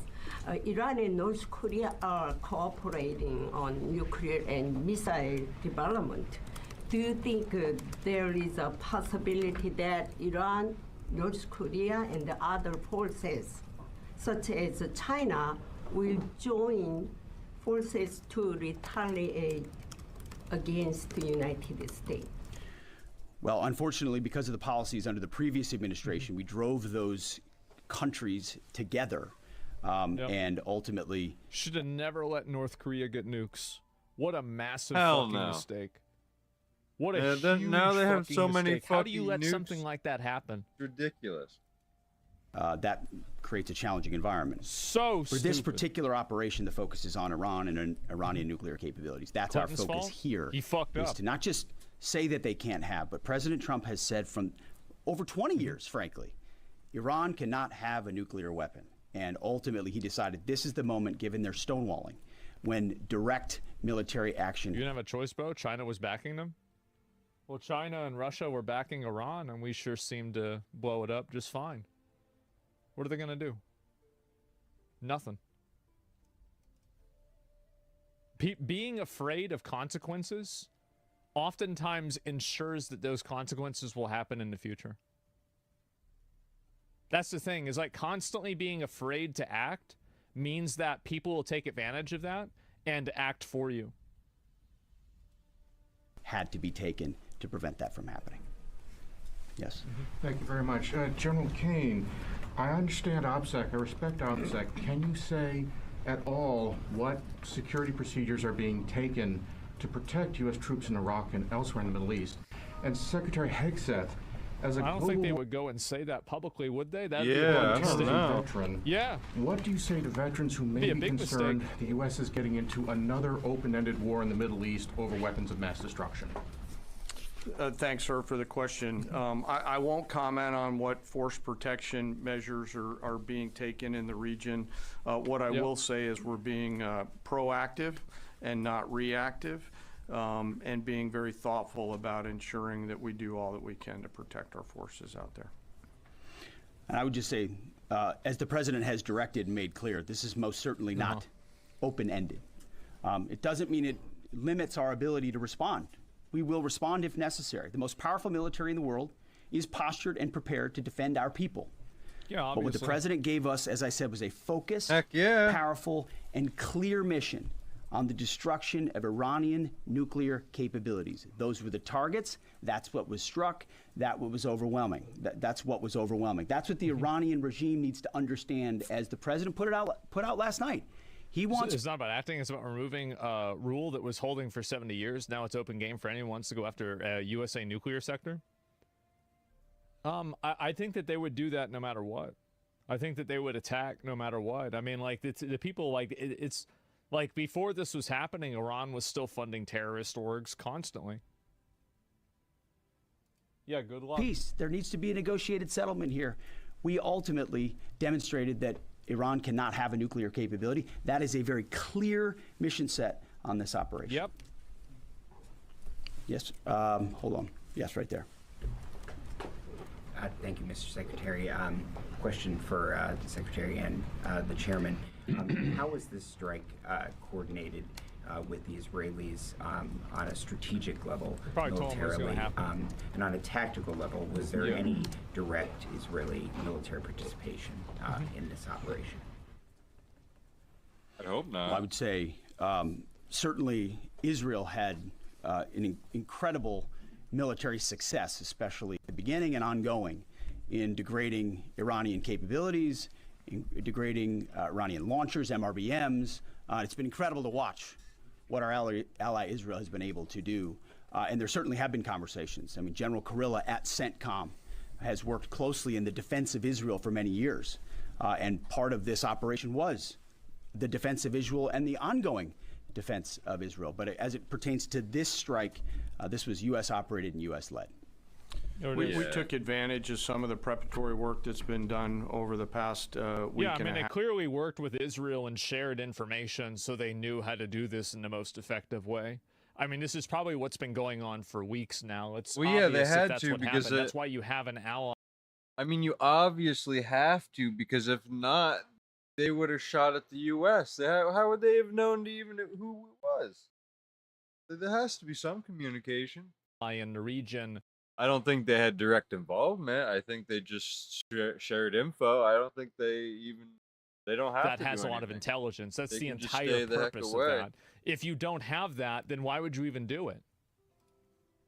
Iran and North Korea are cooperating on nuclear and missile development. Do you think there is a possibility that Iran, North Korea, and the other forces, such as China, will join forces to retaliate against the United States? Well, unfortunately, because of the policies under the previous administration, we drove those countries together, and ultimately should have never let North Korea get nukes. What a massive Hell fucking no. mistake. What a huge now they have fucking so many mistake. How do you fucking let nukes? something like that happen? Ridiculous. that creates a challenging environment. So For this particular operation, the focus is on Iran and Iranian nuclear capabilities. That's Clinton's our focus fault? here. He fucked is up. to not just say that they can't have, but President Trump has said from over 20 years, frankly, Iran cannot have a nuclear weapon. And ultimately, he decided this is the moment, given their stonewalling, when direct military action. You didn't have a choice, bro. China was backing them. Well, China and Russia were backing Iran, and we sure seemed to blow it up just fine. What are they going to do? Nothing. Being afraid of consequences oftentimes ensures that those consequences will happen in the future. That's the thing, is like constantly being afraid to act means that people will take advantage of that and act for you. Had to be taken to prevent that from happening. Yes. Thank you very much. General Kane, I understand OPSEC, I respect OPSEC. Can you say at all what security procedures are being taken to protect U.S. troops in Iraq and elsewhere in the Middle East? And Secretary Hegseth, as a I don't think they would go and say that publicly, would they? That'd Yeah, be a big mistake. veteran, Yeah. what do you say to veterans who may Be a be big concerned mistake. the U.S. is getting into another open-ended war in the Middle East over weapons of mass destruction? Thanks, sir, for the question. I won't comment on what force protection measures are being taken in the region. What I will say is we're being proactive and not reactive, and being very thoughtful about ensuring that we do all that we can to protect our forces out there. And I would just say, as the president has directed and made clear, this is most certainly not open-ended. It doesn't mean it limits our ability to respond. We will respond if necessary. The most powerful military in the world is postured and prepared to defend our people. Yeah, obviously. But what the president gave us, as I said, was a focused, powerful, and clear mission on the destruction of Iranian nuclear capabilities. Those were the targets. That's what was struck. That's what was overwhelming. That's what was overwhelming. That's what the Iranian regime needs to understand, as the president put out last night. He wants. It's not about acting. It's about removing a rule that was holding for 70 years. Now it's open game for anyone who wants to go after a USA nuclear sector. I think that they would do that no matter what. I think that they would attack no matter what. I mean, like the people, like it's like before this was happening, Iran was still funding terrorist orgs constantly. Yeah, good luck. Peace. There needs to be a negotiated settlement here. We ultimately demonstrated that Iran cannot have a nuclear capability. That is a very clear mission set on this operation. Yep. Yes. Hold on. Yes, right there. Thank you, Mr. Secretary. Question for the Secretary and the Chairman. How was this strike coordinated with the Israelis on a strategic level, militarily, and on a tactical level? Was there any direct Israeli military participation in this operation? I hope not. Well, I would say certainly Israel had an incredible military success, especially at the beginning and ongoing, in degrading Iranian capabilities, in degrading Iranian launchers, MRBMs. It's been incredible to watch what our ally Israel has been able to do. And there certainly have been conversations. I mean, General Kurilla at CENTCOM has worked closely in the defense of Israel for many years. And part of this operation was the defense of Israel and the ongoing defense of Israel. But as it pertains to this strike, this was U.S. operated and U.S. led. We took advantage of some of the preparatory work that's been done over the past week and a half. Yeah, I mean, it clearly worked with Israel and shared information so they knew how to do this in the most effective way. I mean, this is probably what's been going on for weeks now. It's obvious they had that's to what because happened. That's why you have an ally. I mean, you obviously have to, because if not, they would have shot at the U.S. How would they have known to even who it was? There has to be some communication. In the region. I don't think they had direct involvement. I think they just shared info. I don't think they don't have that to has do a lot of anything. intelligence. That's They the can just entire stay the heck purpose of away. that. If you don't have that, then why would you even do it?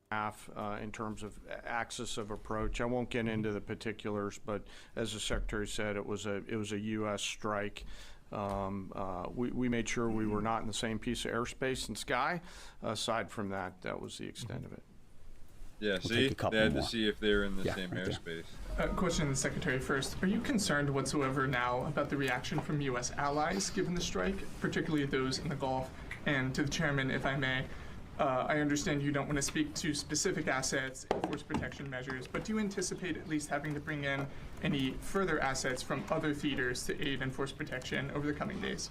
In terms of axis of approach. I won't get into the particulars, but as the Secretary said, it was a U.S. strike. We made sure we were not in the same piece of airspace and sky. Aside from that, that was the extent of it. Yeah, see, they had to see if they were in the same airspace. Question to the Secretary first. Are you concerned whatsoever now about the reaction from U.S. allies given the strike, particularly those in the Gulf? And to the Chairman, if I may, I understand you don't want to speak to specific assets and force protection measures, but do you anticipate at least having to bring in any further assets from other theaters to aid in force protection over the coming days?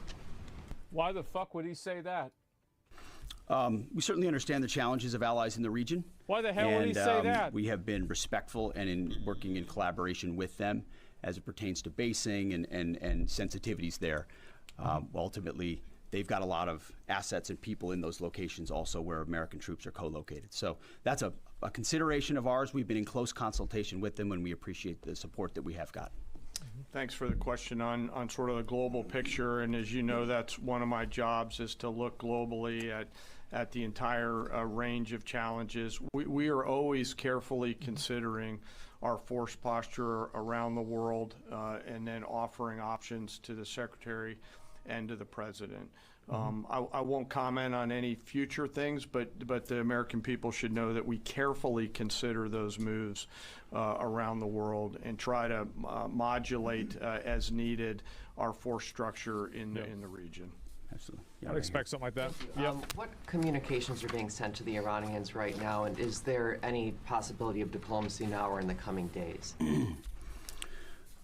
Why the fuck would he say that? We certainly understand the challenges of allies in the region. Why the hell would he say that? We have been respectful and in working in collaboration with them as it pertains to basing and sensitivities there. Ultimately, they've got a lot of assets and people in those locations also where American troops are co-located. So that's a consideration of ours. We've been in close consultation with them, and we appreciate the support that we have got. Thanks for the question on sort of the global picture. And as you know, that's one of my jobs, is to look globally at the entire range of challenges. We are always carefully considering our force posture around the world, and then offering options to the Secretary and to the President. I won't comment on any future things, but the American people should know that we carefully consider those moves around the world and try to modulate as needed our force structure in the region. Absolutely. Yeah, I'd expect something like that. What communications are being sent to the Iranians right now, and is there any possibility of diplomacy now or in the coming days?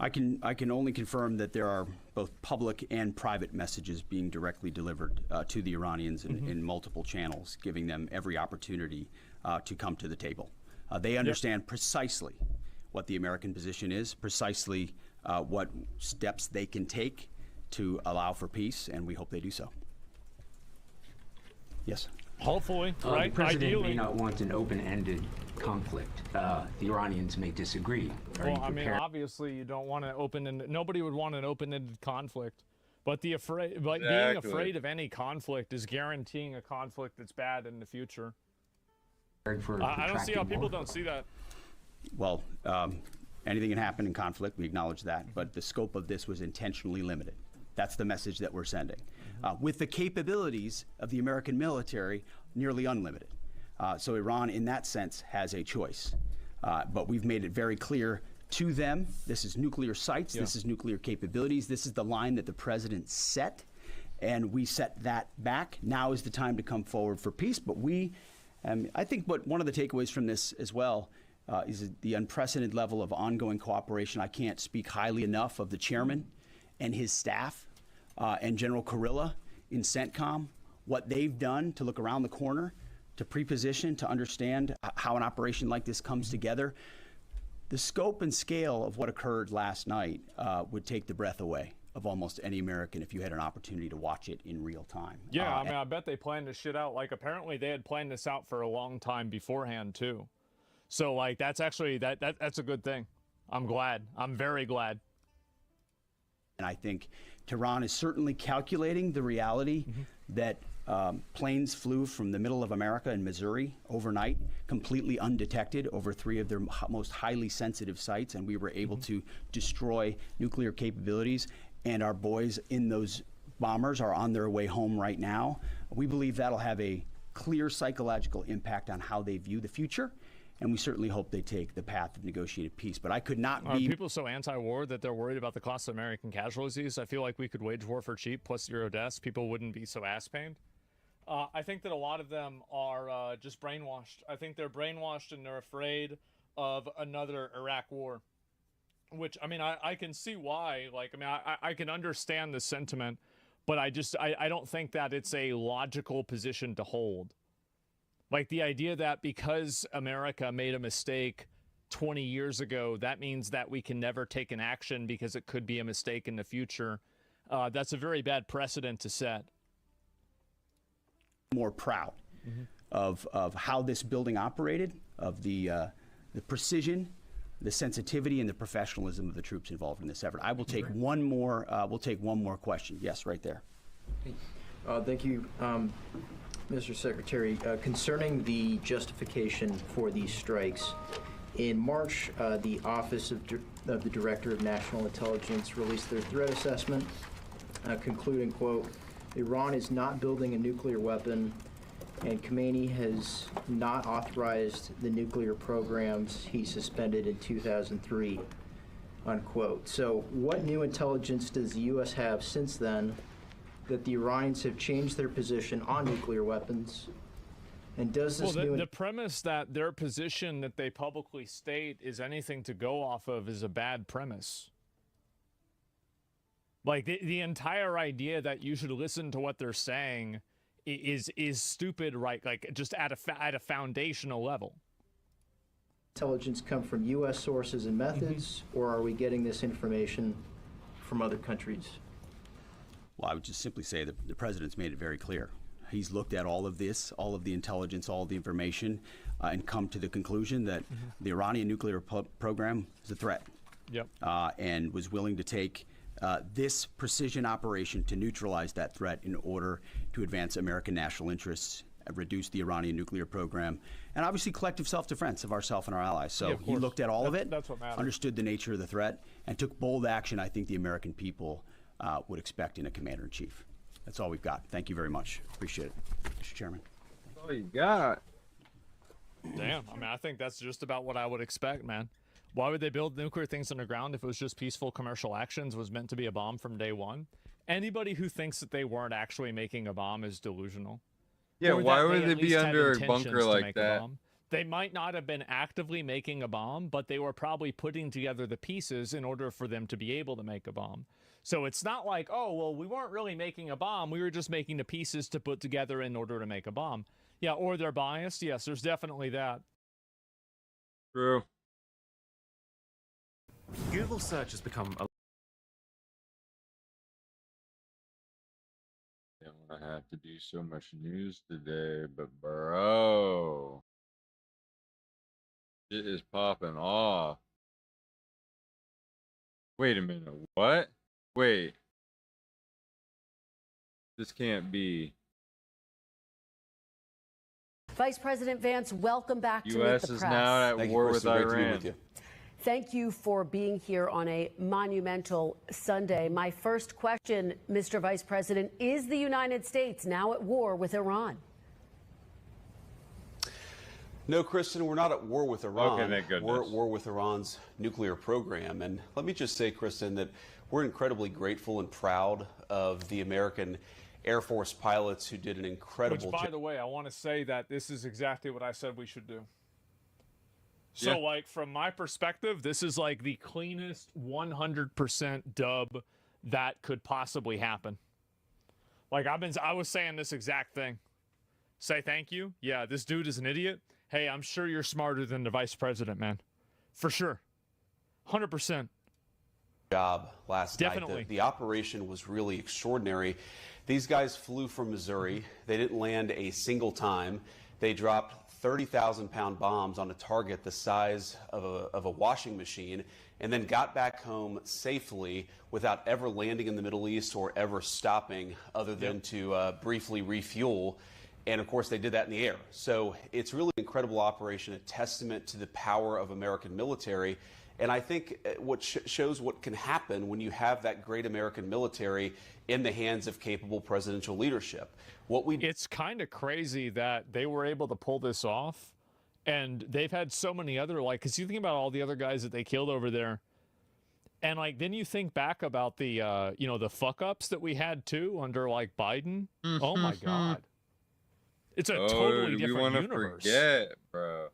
I can only confirm that there are both public and private messages being directly delivered to the Iranians in multiple channels, giving them every opportunity to come to the table. They understand precisely what the American position is, precisely what steps they can take to allow for peace, and we hope they do so. Yes? Hopefully, right? The president Ideally. may not want an open-ended conflict. The Iranians may disagree. Well, I mean, obviously, you don't want to open-ended. Nobody would want an open-ended conflict. But being afraid of any conflict is guaranteeing a conflict that's bad in the future. I don't see how people don't see that. Well, anything can happen in conflict. We acknowledge that. But the scope of this was intentionally limited. That's the message that we're sending. With the capabilities of the American military, nearly unlimited. So Iran, in that sense, has a choice. But we've made it very clear to them, this is nuclear sites, this is nuclear capabilities, this is the line that the president set, and we set that back. Now is the time to come forward for peace. But I think one of the takeaways from this as well is the unprecedented level of ongoing cooperation. I can't speak highly enough of the chairman and his staff and General Kurilla in CENTCOM, what they've done to look around the corner, to pre-position, to understand how an operation like this comes together. The scope and scale of what occurred last night would take the breath away of almost any American if you had an opportunity to watch it in real time. Yeah, I mean, I bet they planned this shit out. Like, apparently they had planned this out for a long time beforehand, too. So, like, that's actually, that's a good thing. I'm glad. I'm very glad. And I think Tehran is certainly calculating the reality that planes flew from the middle of America and Missouri overnight, completely undetected over 3 of their most highly sensitive sites, and we were able to destroy nuclear capabilities. And our boys in those bombers are on their way home right now. We believe that'll have a clear psychological impact on how they view the future. And we certainly hope they take the path of negotiated peace. But I could not be... Are people so anti-war that they're worried about the cost of American casualties? I feel like we could wage war for cheap, plus 0 deaths. People wouldn't be so ass-pained. I think that a lot of them are just brainwashed. I think they're brainwashed and they're afraid of another Iraq war. Which, I mean, I can see why. Like, I mean, I can understand the sentiment, but I don't think that it's a logical position to hold. Like the idea that because America made a mistake 20 years ago, that means that we can never take an action because it could be a mistake in the future. That's a very bad precedent to set. More proud of how this building operated, of the precision, the sensitivity, and the professionalism of the troops involved in this effort. I will take one more. We'll take one more question. Yes, right there. Thank you. Mr. Secretary, concerning the justification for these strikes, in March, the Office of the Director of National Intelligence released their threat assessment, concluding, quote, Iran is not building a nuclear weapon, and Khomeini has not authorized the nuclear programs he suspended in 2003, unquote. So what new intelligence does the U.S. have since then that the Iranians have changed their position on nuclear weapons? And does this the premise that their position that they publicly state is anything to go off of is a bad premise. Like the entire idea that you should listen to what they're saying is stupid, right? Like just at a foundational level. Intelligence come from U.S. sources and methods, or are we getting this information from other countries? Well, I would just simply say that the president's made it very clear. He's looked at all of this, all of the intelligence, all of the information, and come to the conclusion that the Iranian nuclear program is a threat. Yep. And was willing to take this precision operation to neutralize that threat in order to advance American national interests reduce the Iranian nuclear program, and obviously collective self-defense of ourselves and our allies. So Yeah, he looked at all of it, that's what matters. understood the nature of the threat, and took bold action I think the American people would expect in a commander-in-chief. That's all we've got. Thank you very much. Appreciate it, Mr. Chairman. That's all you got. Damn, I mean, I think that's just about what I would expect, man. Why would they build nuclear things underground if it was just peaceful commercial actions, was meant to be a bomb from day one? Anybody who thinks that they weren't actually making a bomb is delusional. Yeah, Or why that would at they be least had under a intentions bunker to like make a that? bomb. They might not have been actively making a bomb, but they were probably putting together the pieces in order for them to be able to make a bomb. So it's not like, oh, well, we weren't really making a bomb. We were just making the pieces to put together in order to make a bomb. Yeah, or they're biased. Yes, there's definitely that. True. Google search has become a Don't want to have to do so much news today, but bro, it is popping off. Wait a minute, what? Wait. This can't be. Vice President Vance, welcome back to Meet U.S. the is Press. now at war with Iran. Thank you for being here on a monumental Sunday. My first question, Mr. Vice President, is the United States now at war with Iran? No, Kristen, we're not at war with Iran. Okay, thank goodness. We're at war with Iran's nuclear program. And let me just say, Kristen, that we're incredibly grateful and proud of the American Air Force pilots who did an incredible Which, by job. the way, I want to say that this is exactly what I said we should do. So, like, from my perspective, this is like the cleanest 100% dub that could possibly happen. Like, I was saying this exact thing. Say thank you. Yeah, this dude is an idiot. Hey, I'm sure you're smarter than the vice president, man. For sure. 100%. Job last Definitely. night. The operation was really extraordinary. These guys flew from Missouri. They didn't land a single time. They dropped 30,000-pound bombs on a target the size of a washing machine, and then got back home safely without ever landing in the Middle East or ever stopping other than to briefly refuel. And of course, they did that in the air. So it's really an incredible operation, a testament to the power of American military. And I think what shows what can happen when you have that great American military in the hands of capable presidential leadership. It's kind of crazy that they were able to pull this off, and they've had so many other, like, because you think about all the other guys that they killed over there, and like then you think back about the you know, the fuck ups that we had too under like Biden. Oh my God, it's a totally different we wanna universe. Forget, bro.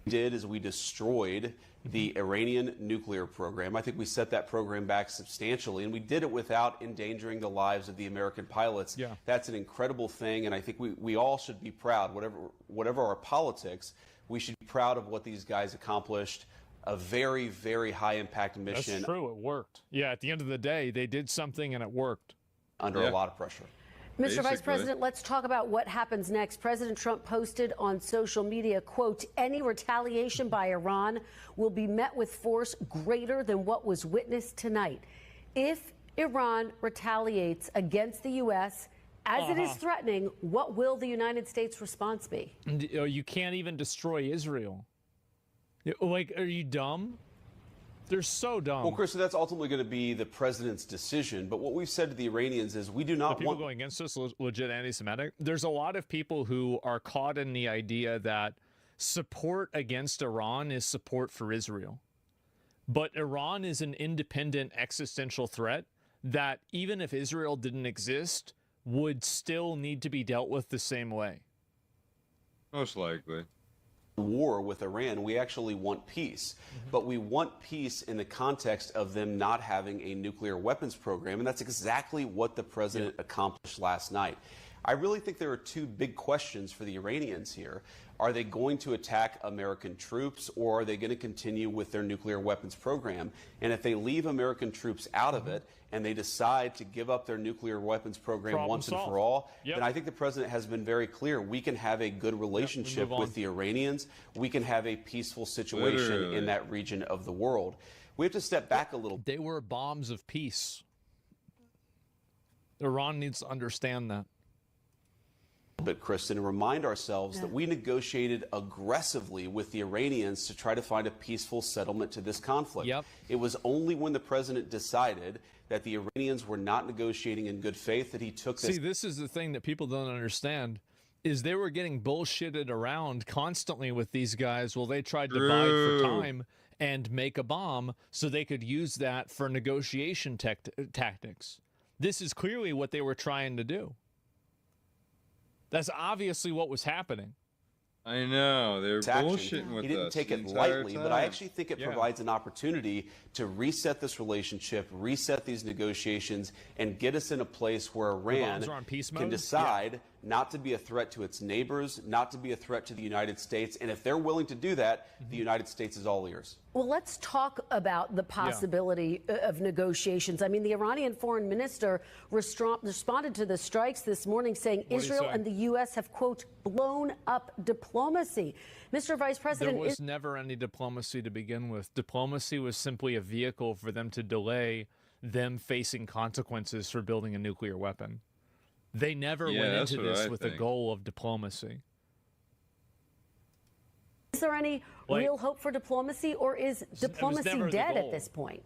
Did is we destroyed the Iranian nuclear program. I think we set that program back substantially, and we did it without endangering the lives of the American pilots. Yeah. That's an incredible thing, and I think we all should be proud. Whatever our politics, we should be proud of what these guys accomplished. A very, very high impact mission. That's true. It worked. Yeah. At the end of the day, they did something and it worked. Under a lot of pressure. Mr. Vice President, let's talk about what happens next. President Trump posted on social media, quote, any retaliation by Iran will be met with force greater than what was witnessed tonight. If Iran retaliates against the U.S., as it is threatening, what will the United States response be? You can't even destroy Israel. Like, are you dumb? They're so dumb. Well, Chris, that's ultimately going to be the president's decision. But what we've said to the Iranians is we do not the people want going against us legit anti-Semitic. There's a lot of people who are caught in the idea that support against Iran is support for Israel. But Iran is an independent existential threat that even if Israel didn't exist, would still need to be dealt with the same way. Most likely. War with Iran. We actually want peace, but we want peace in the context of them not having a nuclear weapons program, and that's exactly what the president accomplished last night. I really think there are two big questions for the Iranians here. Are they going to attack American troops, or are they going to continue with their nuclear weapons program? And if they leave American troops out of it and they decide to give up their nuclear weapons program once and for all, then I think the president has been very clear. We can have a good relationship with the Iranians. We can have a peaceful situation in that region of the world. We have to step back a little. They were bombs of peace. Iran needs to understand that. But Kristen, and remind ourselves that we negotiated aggressively with the Iranians to try to find a peaceful settlement to this conflict. It was only when the president decided that the Iranians were not negotiating in good faith that he took this. See, this is the thing that people don't understand, is they were getting bullshitted around constantly with these guys while they tried to bide for time and make a bomb so they could use that for negotiation tactics. This is clearly what they were trying to do. That's obviously what was happening. I know, they're bullshitting with us. He didn't take the it entire lightly, but I time. actually think it provides an opportunity to reset this relationship, reset these negotiations, and get us in a place where Iran bombs are on peace can mode? decide not to be a threat to its neighbors, not to be a threat to the United States. And if they're willing to do that, the United States is all ears. Well, let's talk about the possibility of negotiations. I mean, the Iranian foreign minister responded to the strikes this morning saying Israel and the U.S. have, quote, blown up diplomacy. Mr. Vice President, there was never any diplomacy to begin with. Diplomacy was simply a vehicle for them to delay them facing consequences for building a nuclear weapon. They never went into this with a goal of diplomacy. Is there any real hope for diplomacy, or is diplomacy dead at this point?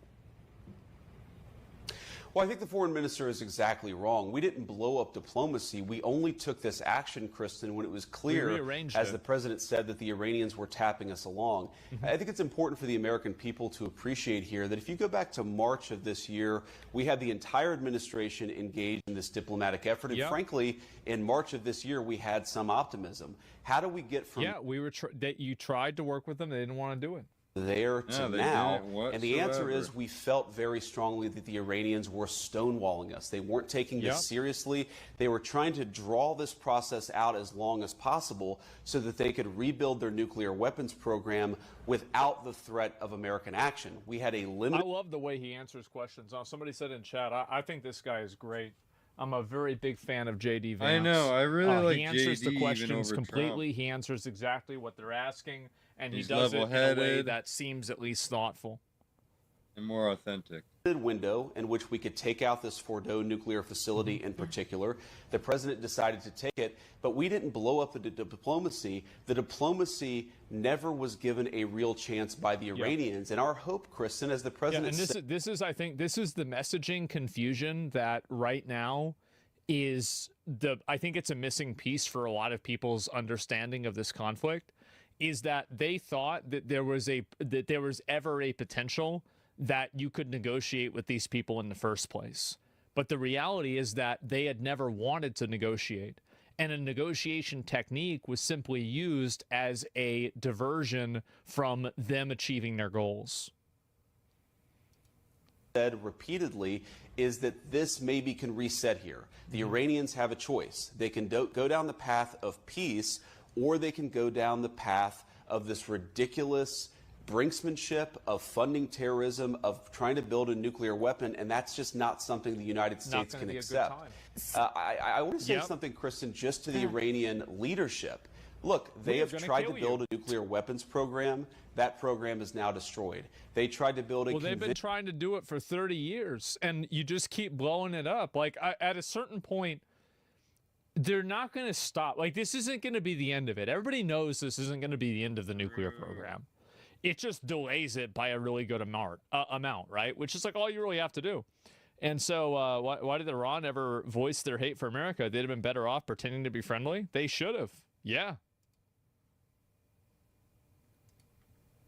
Well, I think the foreign minister is exactly wrong. We didn't blow up diplomacy. We only took this action, Kristen, when it was clear, as the president said, that the Iranians were tapping us along. I think it's important for the American people to appreciate here that if you go back to March of this year, we had the entire administration engaged in this diplomatic effort. And frankly, in March of this year, we had some optimism. How do we get from we were you tried to work with them, they didn't want to do it. There to now, and the answer is we felt very strongly that the Iranians were stonewalling us. They weren't taking this seriously. They were trying to draw this process out as long as possible so that they could rebuild their nuclear weapons program without the threat of American action. We had a limit. I love the way he answers questions. Somebody said in chat, I think this guy is great. I'm a very big fan of J.D. Vance. I know. I really like He answers JD the questions even over completely. Trump. He answers exactly what they're asking, and He's he does it in a way level-headed. that seems at least thoughtful. And more authentic. Window in which we could take out this Fordo nuclear facility in particular. The president decided to take it, but we didn't blow up the diplomacy. The diplomacy never was given a real chance by the Iranians. And our hope, Kristen, as the president said, this is, I think, this is the messaging confusion that right now is I think it's a missing piece for a lot of people's understanding of this conflict, is that they thought that there was ever a potential that you could negotiate with these people in the first place. But the reality is that they had never wanted to negotiate. And a negotiation technique was simply used as a diversion from them achieving their goals. Said repeatedly is that this maybe can reset here. The Iranians have a choice. They can go down the path of peace, or they can go down the path of this ridiculous brinksmanship of funding terrorism, of trying to build a nuclear weapon, and that's just not something the United States can accept. I want to say something, Kristen, just to the Iranian leadership. Look, they have tried to build a nuclear weapons program. That program is now destroyed. They tried to build a... Well, they've been trying to do it for 30 years, and you just keep blowing it up. Like, at a certain point, they're not going to stop. Like, this isn't going to be the end of it. Everybody knows this isn't going to be the end of the nuclear program. It just delays it by a really good amount, right? Which is like all you really have to do. And so why did Iran ever voice their hate for America? They'd have been better off pretending to be friendly. They should have. Yeah.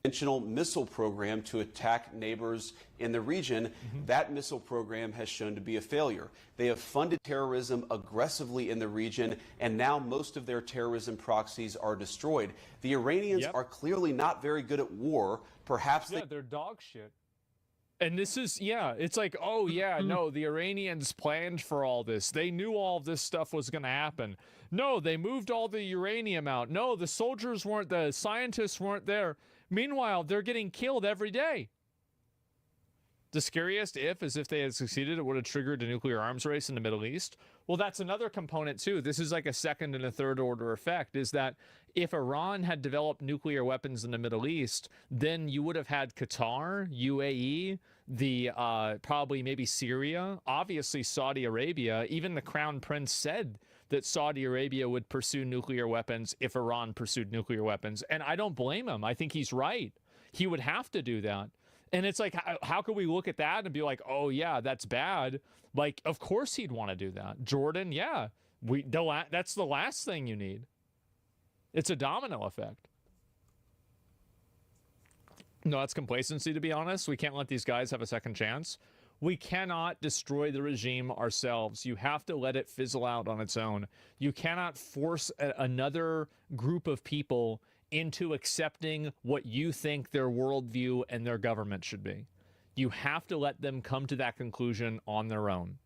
Conventional missile program to attack neighbors in the region. That missile program has shown to be a failure. They have funded terrorism aggressively in the region, and now most of their terrorism proxies are destroyed. The Iranians are clearly not very good at war. Perhaps they're dog shit. And this is, it's like, oh, yeah, no, the Iranians planned for all this. They knew all this stuff was going to happen. No, they moved all the uranium out. No, the soldiers weren't, the scientists weren't there. Meanwhile, they're getting killed every day. The scariest is if they had succeeded, it would have triggered a nuclear arms race in the Middle East. Well, that's another component too. This is like a second and a third order effect, is that if Iran had developed nuclear weapons in the Middle East, then you would have had Qatar, UAE, the probably maybe Syria, obviously Saudi Arabia. Even the Crown Prince said that Saudi Arabia would pursue nuclear weapons if Iran pursued nuclear weapons. And I don't blame him. I think he's right. He would have to do that. And it's like, how can we look at that and be like, oh, yeah, that's bad? Like, of course he'd want to do that. Jordan, yeah, that's the last thing you need. It's a domino effect. No, that's complacency, to be honest. We can't let these guys have a second chance. We cannot destroy the regime ourselves. You have to let it fizzle out on its own. You cannot force another group of people into accepting what you think their worldview and their government should be. You have to let them come to that conclusion on their own.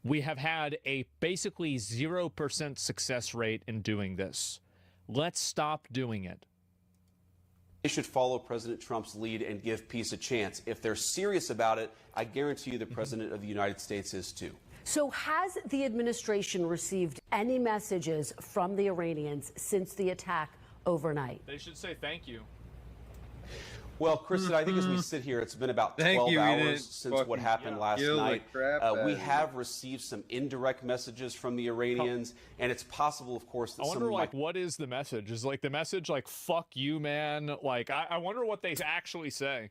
We have had a basically 0% success rate in doing this. Let's stop doing it. They should follow President Trump's lead and give peace a chance. If they're serious about it, I guarantee you the President of the United States is too. So has the administration received any messages from the Iranians since the attack overnight? They should say thank you. Well, Kristen, I think as we sit here, it's been about 12 hours since what happened last night. We have received some indirect messages from the Iranians, and it's possible, of course, that I wonder, like, what is the message? Is like the message like, fuck you, man? Like, I wonder what they actually say.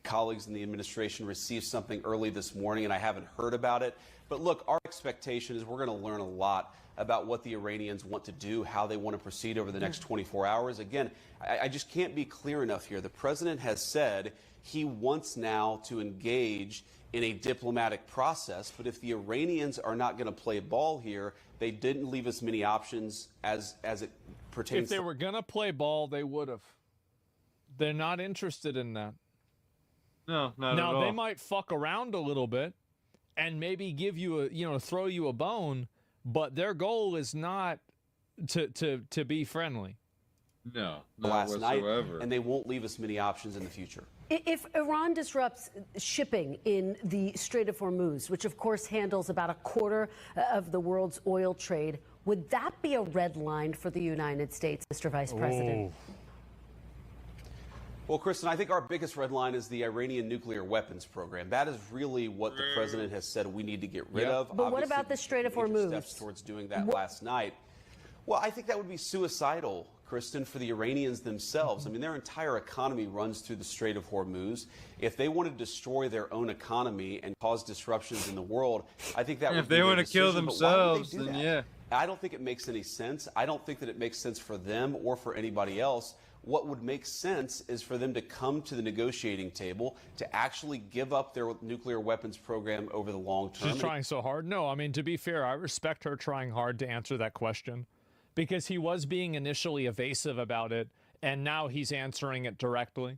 Colleagues in the administration received something early this morning, and I haven't heard about it. But look, our expectation is we're going to learn a lot about what the Iranians want to do, how they want to proceed over the next 24 hours. Again, I just can't be clear enough here. The president has said he wants now to engage in a diplomatic process, but if the Iranians are not going to play ball here, they didn't leave us many options as it pertains. If they were going to play ball, they would have. They're not interested in that. No, not at all. Now, they might fuck around a little bit and maybe give you throw you a bone, but their goal is not to be friendly. No, not last night, whatsoever. and they won't leave us many options in the future. If Iran disrupts shipping in the Strait of Hormuz, which of course handles about a quarter of the world's oil trade, would that be a red line for the United States, Mr. Vice President? Well, Kristen, I think our biggest red line is the Iranian nuclear weapons program. That is really what the president has said we need to get rid of. But what about the Strait of Hormuz? Steps towards doing that last night. Well, I think that would be suicidal, Kristen, for the Iranians themselves. I mean, their entire economy runs through the Strait of Hormuz. If they want to destroy their own economy and cause disruptions in the world, I think that would be if they want to kill themselves, then yeah. I don't think it makes any sense. I don't think that it makes sense for them or for anybody else. What would make sense is for them to come to the negotiating table to actually give up their nuclear weapons program over the long term. She's trying so hard. No, I mean, to be fair, I respect her trying hard to answer that question because he was being initially evasive about it, and now he's answering it directly,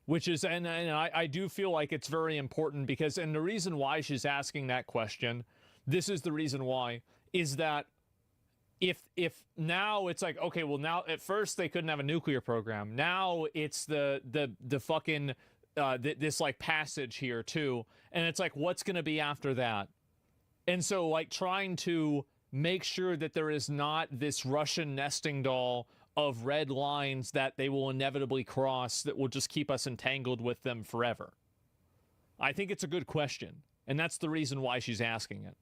which is, and I do feel like it's very important because, and the reason why she's asking that question, this is the reason why, is that if now it's like, okay, well, now at first they couldn't have a nuclear program. Now it's the fucking this like passage here too, and it's like, what's going to be after that? And so like trying to make sure that there is not this Russian nesting doll of red lines that they will inevitably cross that will just keep us entangled with them forever. I think it's a good question, and that's the reason why she's asking it.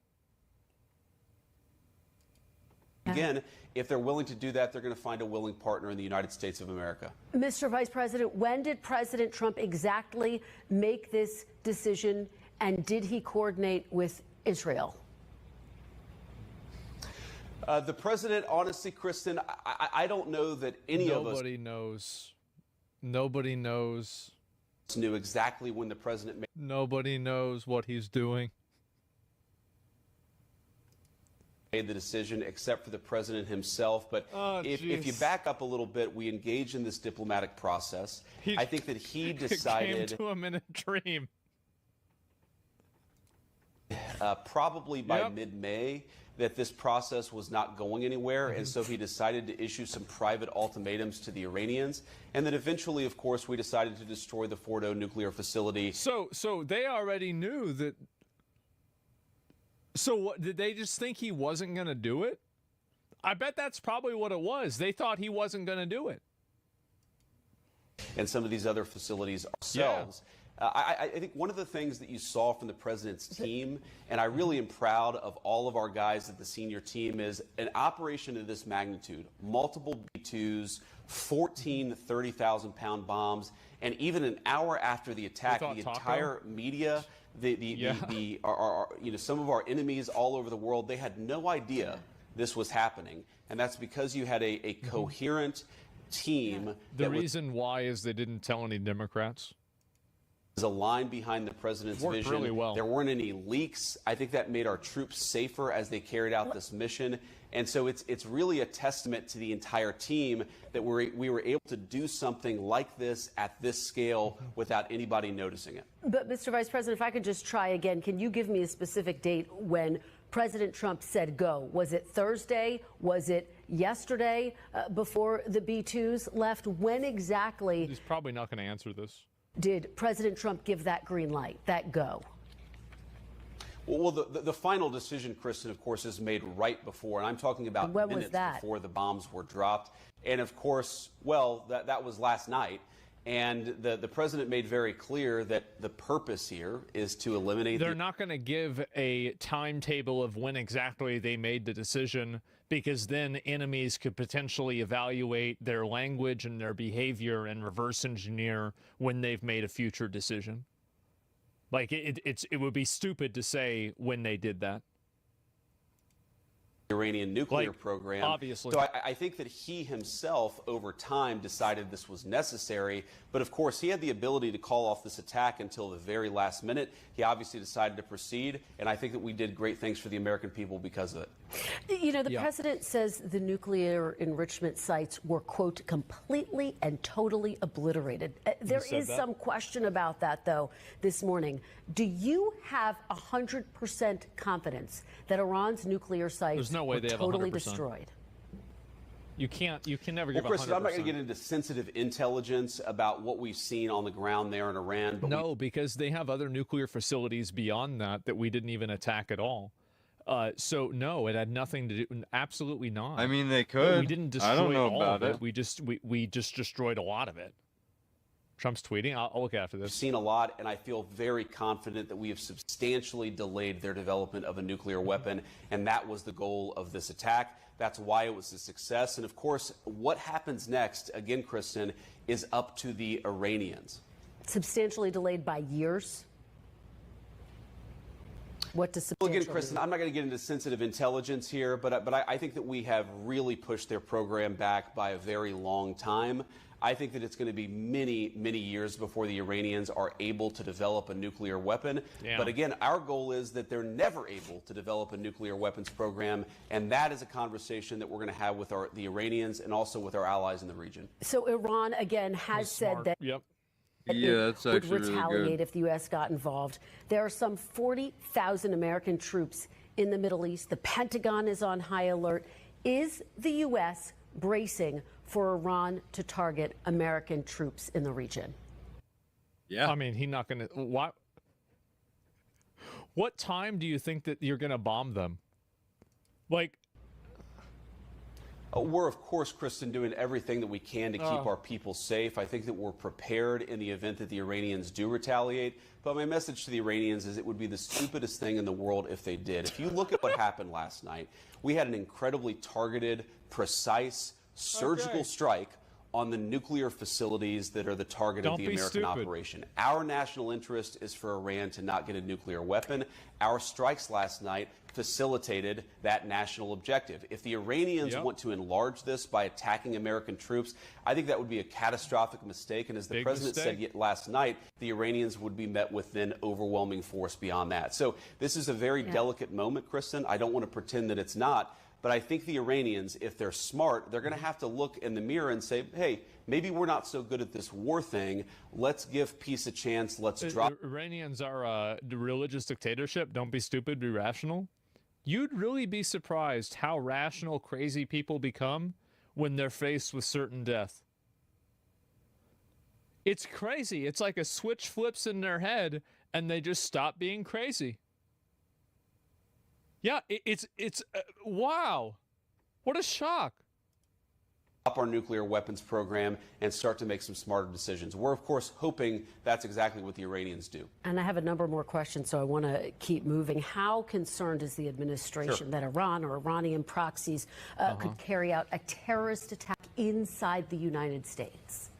Again, if they're willing to do that, they're going to find a willing partner in the United States of America. Mr. Vice President, when did President Trump exactly make this decision, and did he coordinate with Israel? The president, honestly, Kristen, I don't know that any of us knows. Nobody knows. Knew exactly when the president made. Nobody knows what he's doing. Made the decision except for the president himself. But if you back up a little bit, we engage in this diplomatic process. I think that he decided. It came to him in a dream. probably by mid-May that this process was not going anywhere, and so he decided to issue some private ultimatums to the Iranians, and then eventually, of course, we decided to destroy the Fordo nuclear facility. So they already knew that. So what, did they just think he wasn't going to do it? I bet that's probably what it was. They thought he wasn't going to do it. And some of these other facilities ourselves. I think one of the things that you saw from the president's team, and I really am proud of all of our guys at the senior team, is an operation of this magnitude, multiple B-2s, 14 30,000-pound bombs, and even an hour after the attack, the entire media, some of our enemies all over the world, they had no idea this was happening, and that's because you had a coherent team. The reason why is they didn't tell any Democrats. Was aligned behind the president's vision. Really well. There weren't any leaks. I think that made our troops safer as they carried out this mission. And so it's really a testament to the entire team that we were able to do something like this at this scale without anybody noticing it. But Mr. Vice President, if I could just try again, can you give me a specific date when President Trump said go? Was it Thursday? Was it yesterday before the B-2s left? When exactly? He's probably not going to answer this. Did President Trump give that green light, that go? Well, the final decision, Kristen, of course, is made right before, and I'm talking about minutes before the bombs were dropped. And of course, well, that was last night. And the president made very clear that the purpose here is to eliminate. They're not going to give a timetable of when exactly they made the decision, because then enemies could potentially evaluate their language and their behavior and reverse engineer when they've made a future decision. Like it would be stupid to say when they did that. Iranian nuclear program. Obviously. So I think that he himself, over time, decided this was necessary. But of course, he had the ability to call off this attack until the very last minute. He obviously decided to proceed, and I think that we did great things for the American people because of it. You know, the president says the nuclear enrichment sites were, quote, completely and totally obliterated. There is some question about that, though, this morning. Do you have 100% confidence that Iran's nuclear sites were totally destroyed? You can never give 100%. Chris, I'm not going to get into sensitive intelligence about what we've seen on the ground there in Iran. But no, because they have other nuclear facilities beyond that we didn't even attack at all. So no, it had nothing to do. Absolutely not. I mean, they could. We didn't destroy I don't know all about of it. We just destroyed a lot of it. Trump's tweeting. I'll look after this. We've seen a lot, and I feel very confident that we have substantially delayed their development of a nuclear weapon, and that was the goal of this attack. That's why it was a success. And of course, what happens next, again, Kristen, is up to the Iranians. Substantially delayed by years? What does substantially Well, again, Kristen, I'm not going to get into sensitive intelligence here, but I think that we have really pushed their program back by a very long time. I think that it's going to be many, many years before the Iranians are able to develop a nuclear weapon. Damn. But again, our goal is that they're never able to develop a nuclear weapons program, and that is a conversation that we're going to have with the Iranians and also with our allies in the region. So Iran, again, has said that that's would actually retaliate really good. if the U.S. got involved. There are some 40,000 American troops in the Middle East. The Pentagon is on high alert. Is the U.S. bracing for Iran to target American troops in the region? Yeah. I mean, he's not going to. What time do you think that you're going to bomb them? Like. We're, of course, Kristen, doing everything that we can to keep our people safe. I think that we're prepared in the event that the Iranians do retaliate. But my message to the Iranians is it would be the stupidest thing in the world if they did. If you look at what happened last night, we had an incredibly targeted, precise, surgical strike on the nuclear facilities that are the target of the American operation. Our national interest is for Iran to not get a nuclear weapon. Our strikes last night facilitated that national objective. If the Iranians want to enlarge this by attacking American troops, I think that would be a catastrophic mistake. And as the president said last night, the Iranians would be met with then overwhelming force beyond that. So this is a very delicate moment, Kristen. I don't want to pretend that it's not. But I think the Iranians, if they're smart, they're going to have to look in the mirror and say, hey, maybe we're not so good at this war thing. Let's give peace a chance. Let's drop. Iranians are a religious dictatorship. Don't be stupid, be rational. You'd really be surprised how rational crazy people become when they're faced with certain death. It's crazy. It's like a switch flips in their head and they just stop being crazy. Yeah, it's wow. What a shock. Up our nuclear weapons program and start to make some smarter decisions. We're, of course, hoping that's exactly what the Iranians do. And I have a number more questions, so I want to keep moving. How concerned is the administration that Iran or Iranian proxies could carry out a terrorist attack inside the United States?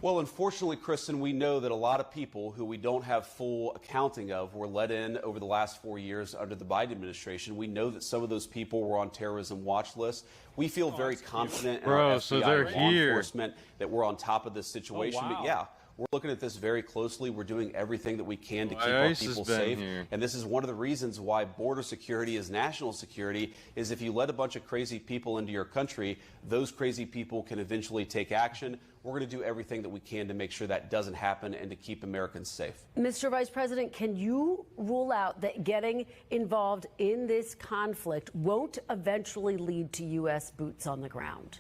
Well, unfortunately, Kristen, we know that a lot of people who we don't have full accounting of were let in over the last 4 years under the Biden administration. We know that some of those people were on terrorism watch lists. We feel very confident in our FBI and law enforcement that we're on top of this situation. But yeah, we're looking at this very closely. We're doing everything that we can to keep our people safe. And this is one of the reasons why border security is national security, is if you let a bunch of crazy people into your country, those crazy people can eventually take action. We're going to do everything that we can to make sure that doesn't happen and to keep Americans safe. Mr. Vice President, can you rule out that getting involved in this conflict won't eventually lead to U.S. boots on the ground?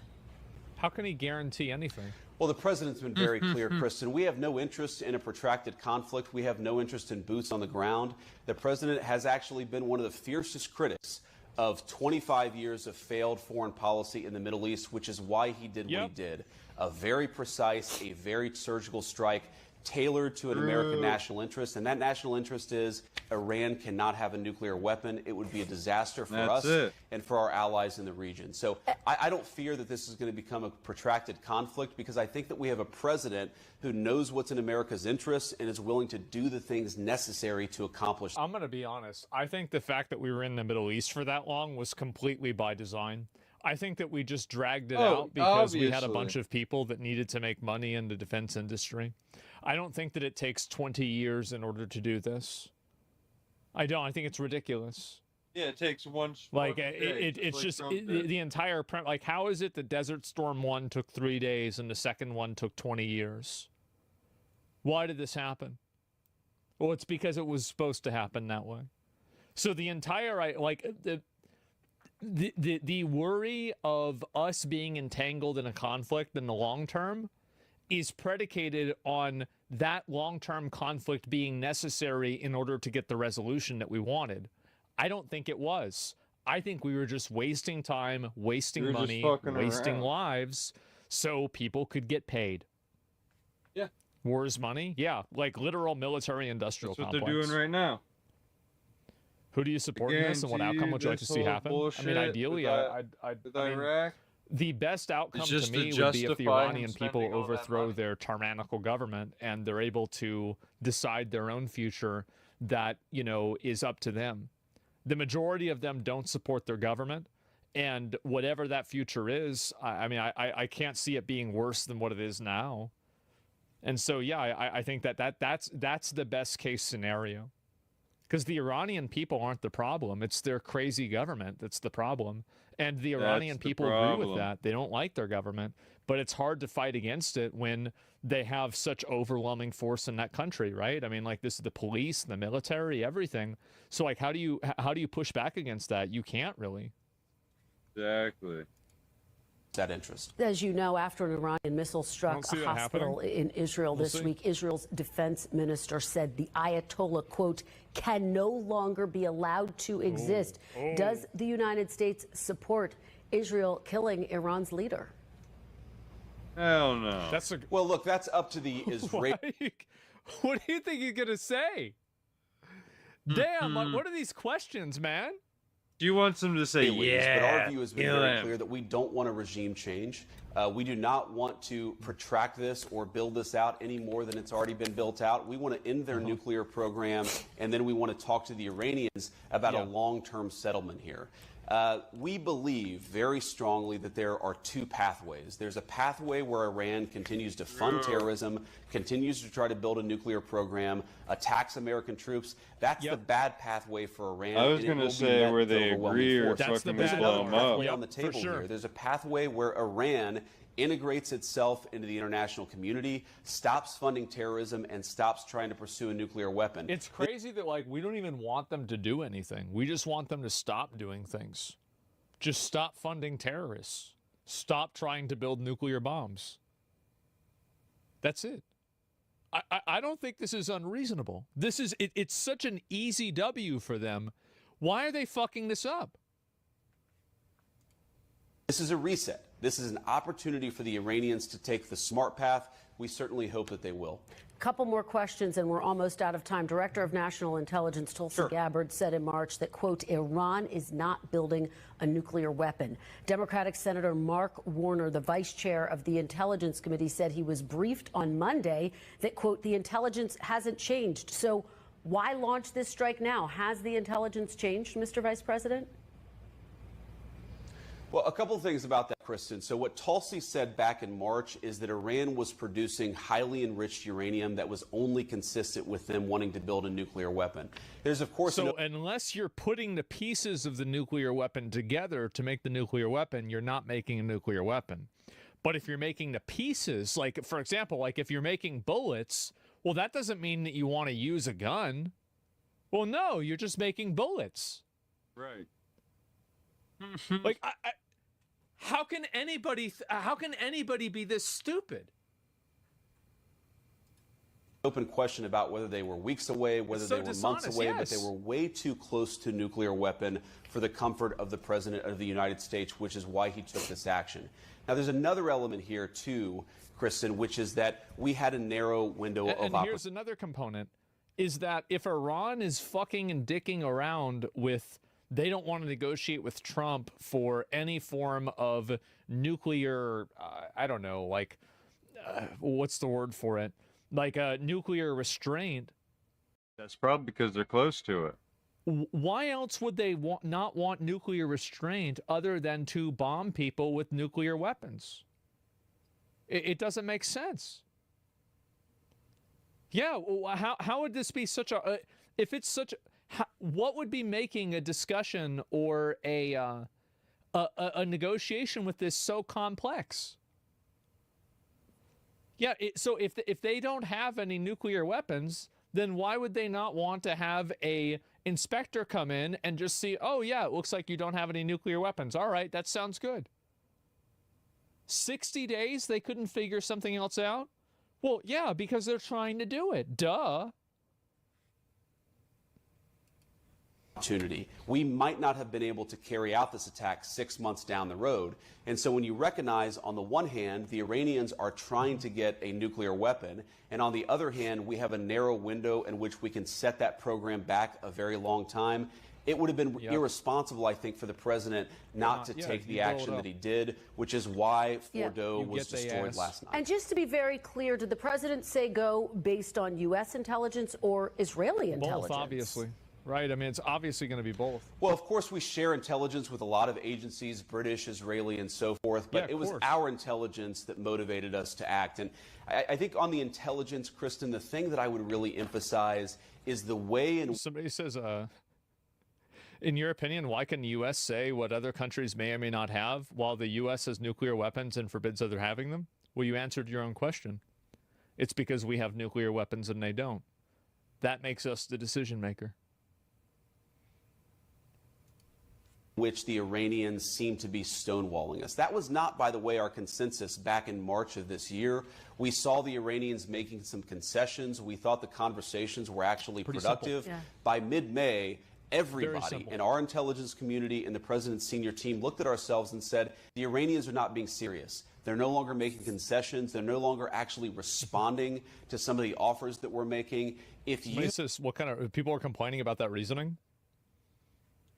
How can he guarantee anything? Well, the president's been very clear, Kristen. We have no interest in a protracted conflict. We have no interest in boots on the ground. The president has actually been one of the fiercest critics of 25 years of failed foreign policy in the Middle East, which is why he did what he did. A very precise, a very surgical strike tailored to an American national interest. And that national interest is Iran cannot have a nuclear weapon. It would be a disaster for us and for our allies in the region. So I don't fear that this is going to become a protracted conflict, because I think that we have a president who knows what's in America's interest and is willing to do the things necessary to accomplish. I'm going to be honest. I think the fact that we were in the Middle East for that long was completely by design. I think that we just dragged it out because we had a bunch of people that needed to make money in the defense industry. I don't think that it takes 20 years in order to do this. I don't. I think it's ridiculous. Yeah, it takes one. Like it's just the entire like, how is it the Desert Storm 1 took 3 days and the second one took 20 years? Why did this happen? Well, it's because it was supposed to happen that way. So the entire the worry of us being entangled in a conflict in the long term is predicated on that long-term conflict being necessary in order to get the resolution that we wanted. I don't think it was. I think we were just wasting time, wasting money, wasting lives so people could get paid. Yeah. War is money? Yeah, like literal military industrial complex. That's what they're doing right now. Who do you support in this, and what outcome would you like to see happen? I mean, ideally, the best outcome to me would be if the Iranian people overthrow their tyrannical government and they're able to decide their own future that, you know, is up to them. The majority of them don't support their government, and whatever that future is, I can't see it being worse than what it is now. And so, yeah, I think that's the best case scenario. Because the Iranian people aren't the problem. It's their crazy government that's the problem. And the Iranian people agree with that. They don't like their government. But it's hard to fight against it when they have such overwhelming force in that country, right? I mean, like, this is the police, the military, everything. So, like, how do you push back against that? You can't really. Exactly. That interest. As you know, after an Iranian missile struck a hospital in Israel this week, Israel's defense minister said the Ayatollah, quote, can no longer be allowed to exist. Does the United States support Israel killing Iran's leader? Hell no. Well, look, that's up to the Israeli. What do you think he's going to say? Damn, what are these questions, man? Do you want them to say But our view has been very clear that we don't want a regime change. We do not want to protract this or build this out any more than it's already been built out. We want to end their nuclear program, and then we want to talk to the Iranians about a long-term settlement here. We believe very strongly that there are two pathways. There's a pathway where Iran continues to fund terrorism, continues to try to build a nuclear program, attacks American troops. That's the bad pathway for Iran. I was going to say where they agree or fucking blow them up. On the table here. There's a pathway where Iran integrates itself into the international community, stops funding terrorism, and stops trying to pursue a nuclear weapon. It's crazy that, like, we don't even want them to do anything. We just want them to stop doing things. Just stop funding terrorists. Stop trying to build nuclear bombs. That's it. I don't think this is unreasonable. This is it's such an easy W for them. Why are they fucking this up? This is a reset. This is an opportunity for the Iranians to take the smart path. We certainly hope that they will. Couple more questions, and we're almost out of time. Director of National Intelligence Tulsi Gabbard said in March that, quote, Iran is not building a nuclear weapon. Democratic Senator Mark Warner, the vice chair of the Intelligence Committee, said he was briefed on Monday that, quote, the intelligence hasn't changed. So why launch this strike now? Has the intelligence changed, Mr. Vice President? Well, a couple of things about that, Kristen. So what Tulsi said back in March is that Iran was producing highly enriched uranium that was only consistent with them wanting to build a nuclear weapon. There's, of course... So unless you're putting the pieces of the nuclear weapon together to make the nuclear weapon, you're not making a nuclear weapon. But if you're making the pieces, like, for example, like if you're making bullets, well, that doesn't mean that you want to use a gun. Well, no, you're just making bullets. Right. Like, how can anybody be this stupid? Open question about whether they were weeks away, whether they were months away, but they were way too close to a nuclear weapon for the comfort of the President of the United States, which is why he took this action. Now, there's another element here, too, Kristen, which is that we had a narrow window of opportunity. And here's another component, is that if Iran is fucking and dicking around with... They don't want to negotiate with Trump for any form of nuclear, I don't know, like, what's the word for it? Like a nuclear restraint. That's probably because they're close to it. Why else would they not want nuclear restraint other than to bomb people with nuclear weapons? It doesn't make sense. Yeah, how would this be such a... if it's such... what would be making a discussion or a negotiation with this so complex? Yeah, so if they don't have any nuclear weapons, then why would they not want to have a inspector come in and just see, oh yeah, it looks like you don't have any nuclear weapons. All right, that sounds good. 60 days, they couldn't figure something else out? Well, yeah, because they're trying to do it. Duh. Opportunity. We might not have been able to carry out this attack 6 months down the road. And so when you recognize, on the one hand, the Iranians are trying to get a nuclear weapon, and on the other hand, we have a narrow window in which we can set that program back a very long time, it would have been irresponsible, I think, for the president not to take the action that he did, which is why Fordo was destroyed last night. And just to be very clear, did the president say go based on U.S. intelligence or Israeli intelligence? Both, obviously. Right, I mean, it's obviously going to be both. Well, of course, we share intelligence with a lot of agencies, British, Israeli, and so forth, but it was our intelligence that motivated us to act. And I think on the intelligence, Kristen, the thing that I would really emphasize is the way in... Somebody says, in your opinion, why can the U.S. say what other countries may or may not have while the U.S. has nuclear weapons and forbids other having them? Well, you answered your own question. It's because we have nuclear weapons and they don't. That makes us the decision maker. Which the Iranians seem to be stonewalling us. That was not, by the way, our consensus back in March of this year. We saw the Iranians making some concessions. We thought the conversations were actually productive. By mid-May, everybody in our intelligence community and the president's senior team looked at ourselves and said, the Iranians are not being serious. They're no longer making concessions. They're no longer actually responding to some of the offers that we're making. If you... Says, what kind of people are complaining about that reasoning?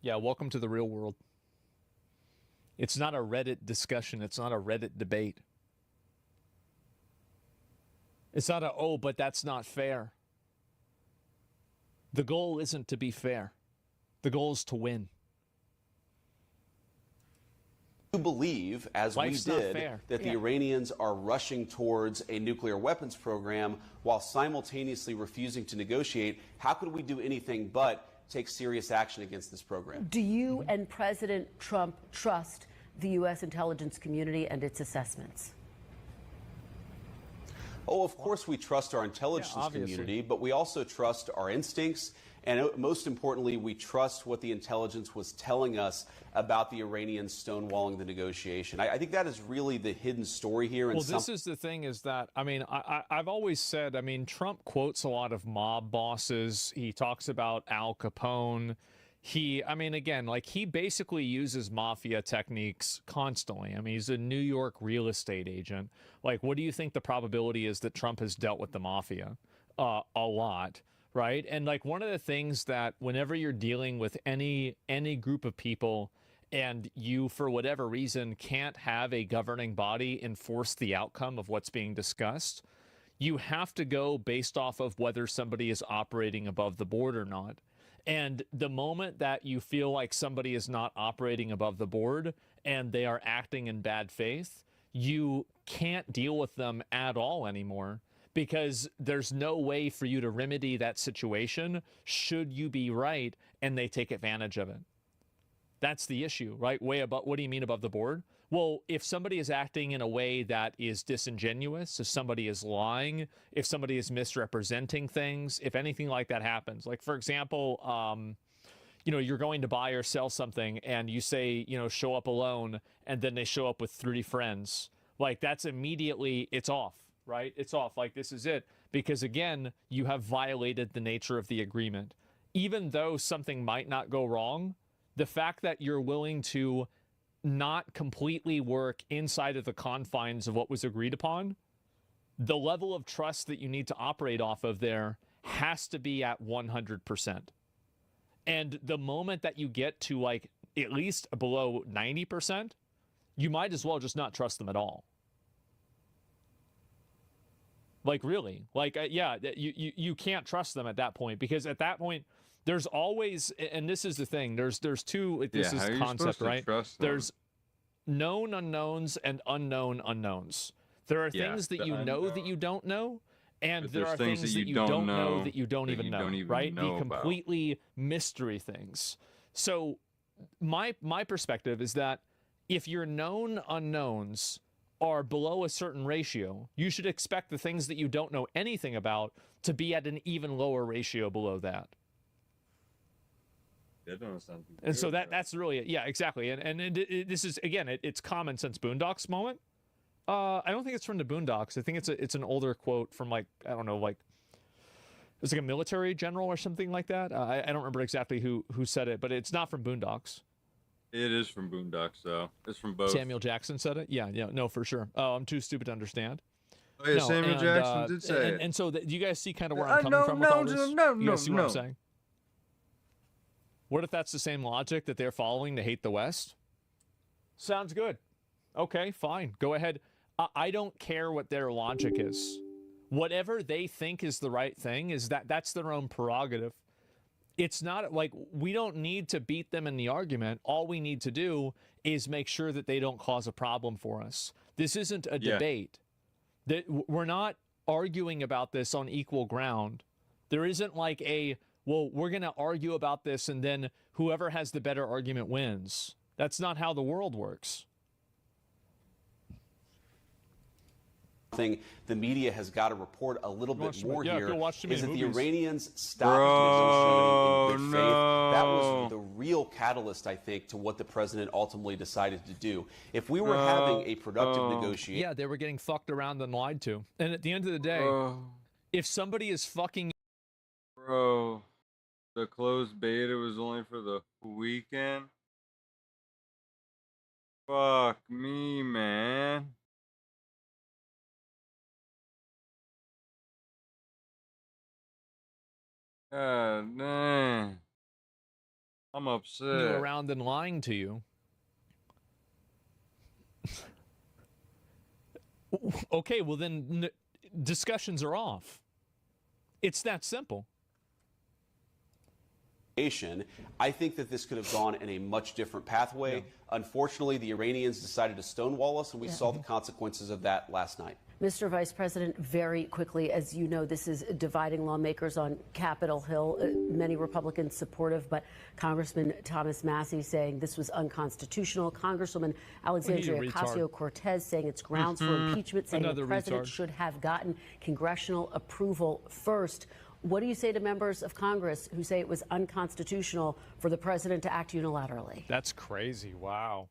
Yeah, welcome to the real world. It's not a Reddit discussion. It's not a Reddit debate. It's not a, oh, but that's not fair. The goal isn't to be fair. The goal is to win. You believe, as Life's we not did, fair. that the Iranians are rushing towards a nuclear weapons program while simultaneously refusing to negotiate. How could we do anything but take serious action against this program? Do you and President Trump trust the U.S. intelligence community and its assessments? Oh, of course we trust our intelligence community, but we also trust our instincts. And most importantly, we trust what the intelligence was telling us about the Iranians stonewalling the negotiation. I think that is really the hidden story here. Well, this is the thing is that, I mean, I've always said, I mean, Trump quotes a lot of mob bosses. He talks about Al Capone. I mean, again, like he basically uses mafia techniques constantly. I mean, he's a New York real estate agent. Like, what do you think the probability is that Trump has dealt with the mafia? A lot. Right. And like one of the things that whenever you're dealing with any group of people and you, for whatever reason, can't have a governing body enforce the outcome of what's being discussed, you have to go based off of whether somebody is operating above the board or not. And the moment that you feel like somebody is not operating above the board and they are acting in bad faith, you can't deal with them at all anymore. Because there's no way for you to remedy that situation should you be right and they take advantage of it. That's the issue, right? Way above. What do you mean above the board? Well, if somebody is acting in a way that is disingenuous, if somebody is lying, if somebody is misrepresenting things, if anything like that happens, like for example, you know, you're going to buy or sell something and you say, you know, show up alone, and then they show up with 3 friends, like that's immediately, it's off. Right? It's off. Like, this is it. Because again, you have violated the nature of the agreement. Even though something might not go wrong, the fact that you're willing to not completely work inside of the confines of what was agreed upon, the level of trust that you need to operate off of there has to be at 100%. And the moment that you get to like at least below 90%, you might as well just not trust them at all. Like, really, like, yeah, you can't trust them at that point, because at that point, there's always, and this is the thing, there's two, like, this is the concept, right? There's known unknowns and unknown unknowns. There are things that you know that you don't know, and there are things that you don't know that you don't even know, right? The completely mystery things. So my perspective is that if your known unknowns are below a certain ratio, you should expect the things that you don't know anything about to be at an even lower ratio below that. And so that's really it. Yeah, exactly. And this is, again, it's common sense Boondocks moment. I don't think it's from the Boondocks. I think it's an older quote from, like, I don't know, like it's like a military general or something like that. I don't remember exactly who said it, but it's not from Boondocks. It is from Boondocks, though. It's from both. Samuel Jackson said it? Yeah, no, for sure. Oh, I'm too stupid to understand. Oh, yeah, Samuel Jackson did say it. And so do you guys see kind of where I'm coming from with all this? You guys see what I'm saying? What if that's the same logic that they're following to hate the West? Sounds good. Okay, fine. Go ahead. I don't care what their logic is. Whatever they think is the right thing, that's their own prerogative. It's not like we don't need to beat them in the argument. All we need to do is make sure that they don't cause a problem for us. This isn't a debate. We're not arguing about this on equal ground. There isn't like well, we're going to argue about this and then whoever has the better argument wins. That's not how the world works. Thing the media has got to report a little bit more here is that the movies. Iranians stopped negotiating in good faith. That was the real catalyst, I think, to what the president ultimately decided to do. If we were having a productive negotiation, yeah, they were getting fucked around and lied to. And at the end of the day, if somebody is fucking, bro, the closed beta was only for the weekend. Fuck me, man. God dang. I'm upset. around and lying to you. Okay, well then discussions are off. It's that simple. I think that this could have gone in a much different pathway. Unfortunately, the Iranians decided to stonewall us, and we saw the consequences of that last night. Mr. Vice President, very quickly, as you know, this is dividing lawmakers on Capitol Hill. Many Republicans supportive, but Congressman Thomas Massey saying this was unconstitutional. Congresswoman Alexandria Ocasio-Cortez saying it's grounds for impeachment, saying the president should have gotten congressional approval first. What do you say to members of Congress who say it was unconstitutional for the president to act unilaterally? That's crazy. Wow.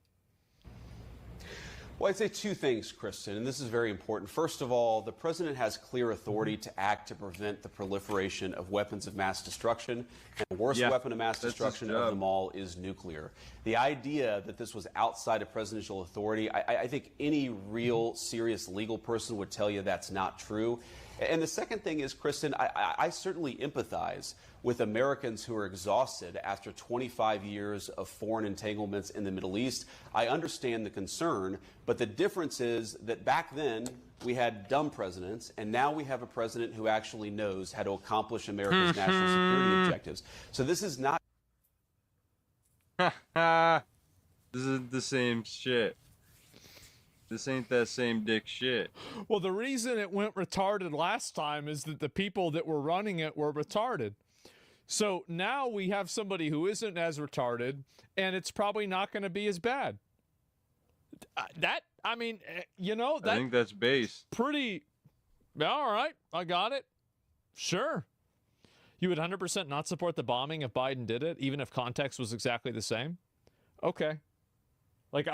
Well, I'd say two things, Kristen, and this is very important. First of all, the president has clear authority to act to prevent the proliferation of weapons of mass destruction, and the worst weapon of mass destruction of them all is nuclear. The idea that this was outside of presidential authority, I think any real serious legal person would tell you that's not true. And the second thing is, Kristen, I certainly empathize with Americans who are exhausted after 25 years of foreign entanglements in the Middle East. I understand the concern, but the difference is that back then we had dumb presidents, and now we have a president who actually knows how to accomplish America's national security objectives. So this is not... This isn't the same shit. This ain't that same dick shit. Well, the reason it went retarded last time is that the people that were running it were retarded. So now we have somebody who isn't as retarded, and it's probably not going to be as bad. I mean, you know, I think that's base. Pretty, all right, I got it. Sure. You would 100% not support the bombing if Biden did it, even if context was exactly the same? Okay. Like,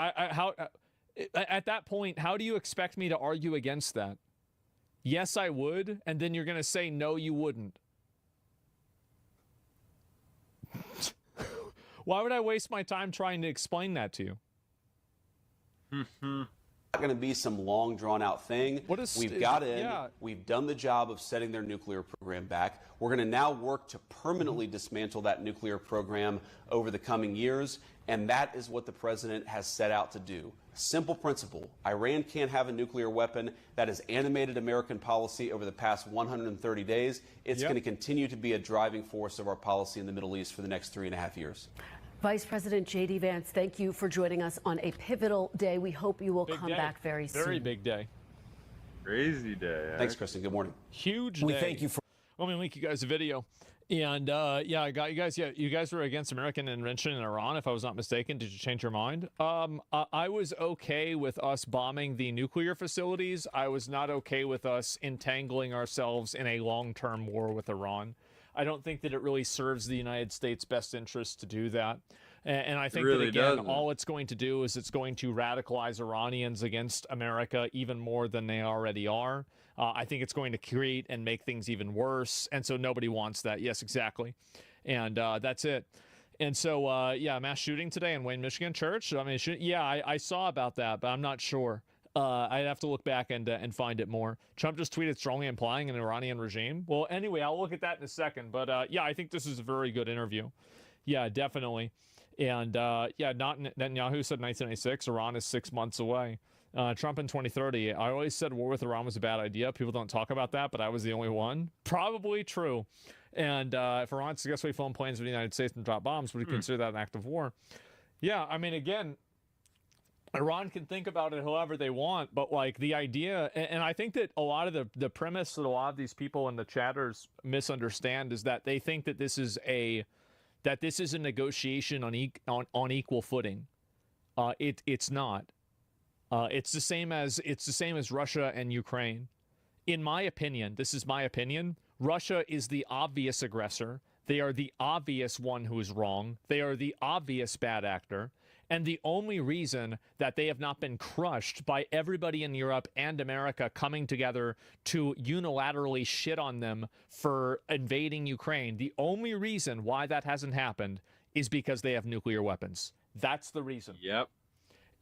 at that point, how do you expect me to argue against that? Yes, I would, and then you're going to say, no, you wouldn't. Why would I waste my time trying to explain that to you? Not going to be some long, drawn-out thing. We've got in. We've done the job of setting their nuclear program back. We're going to now work to permanently dismantle that nuclear program over the coming years, and that is what the president has set out to do. Simple principle. Iran can't have a nuclear weapon. That has animated American policy over the past 130 days. It's going to continue to be a driving force of our policy in the Middle East for the next 3.5 years. Vice President J.D. Vance, thank you for joining us on a pivotal day. We hope you will come back very soon. Very big day. Crazy day. Thanks, Kristen. Good morning. Huge day. We thank you for... Let me link you guys a video. And yeah, I got you guys. Yeah, you guys were against American intervention in Iran, if I was not mistaken. Did you change your mind? I was okay with us bombing the nuclear facilities. I was not okay with us entangling ourselves in a long-term war with Iran. I don't think that it really serves the United States' best interest to do that. And I think that, again, all it's going to do is it's going to radicalize Iranians against America even more than they already are. I think it's going to create and make things even worse. And so nobody wants that. Yes, exactly. And that's it. And so, yeah, mass shooting today in Wayne, Michigan church. I mean, yeah, I saw about that, but I'm not sure. I'd have to look back and find it more. Trump just tweeted strongly implying an Iranian regime. Well, anyway, I'll look at that in a second. But yeah, I think this is a very good interview. Yeah, definitely. And yeah, Netanyahu said 1996, Iran is 6 months away. Trump in 2030, I always said war with Iran was a bad idea. People don't talk about that, but I was the only one. Probably true. And if Iran successfully flown planes of the United States and dropped bombs, would you consider that an act of war? Yeah, I mean, again, Iran can think about it however they want, but like the idea, and I think that a lot of the premise that a lot of these people in the chatters misunderstand is that they think that this is a negotiation on equal footing. It's not. It's the same as Russia and Ukraine. In my opinion, this is my opinion, Russia is the obvious aggressor. They are the obvious one who is wrong. They are the obvious bad actor. And the only reason that they have not been crushed by everybody in Europe and America coming together to unilaterally shit on them for invading Ukraine, the only reason why that hasn't happened is because they have nuclear weapons. That's the reason. Yep.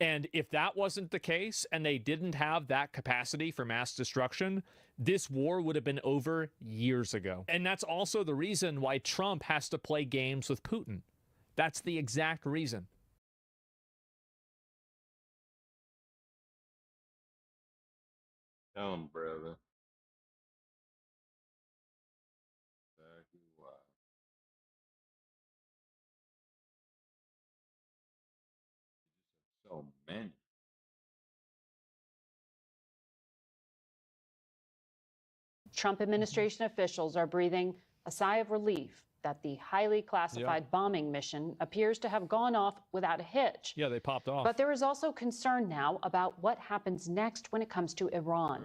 And if that wasn't the case and they didn't have that capacity for mass destruction, this war would have been over years ago. And that's also the reason why Trump has to play games with Putin. That's the exact reason. Tell him, brother. Exactly why. So many. Trump administration officials are breathing a sigh of relief that the highly classified bombing mission appears to have gone off without a hitch. Yeah, they popped off. But there is also concern now about what happens next when it comes to Iran.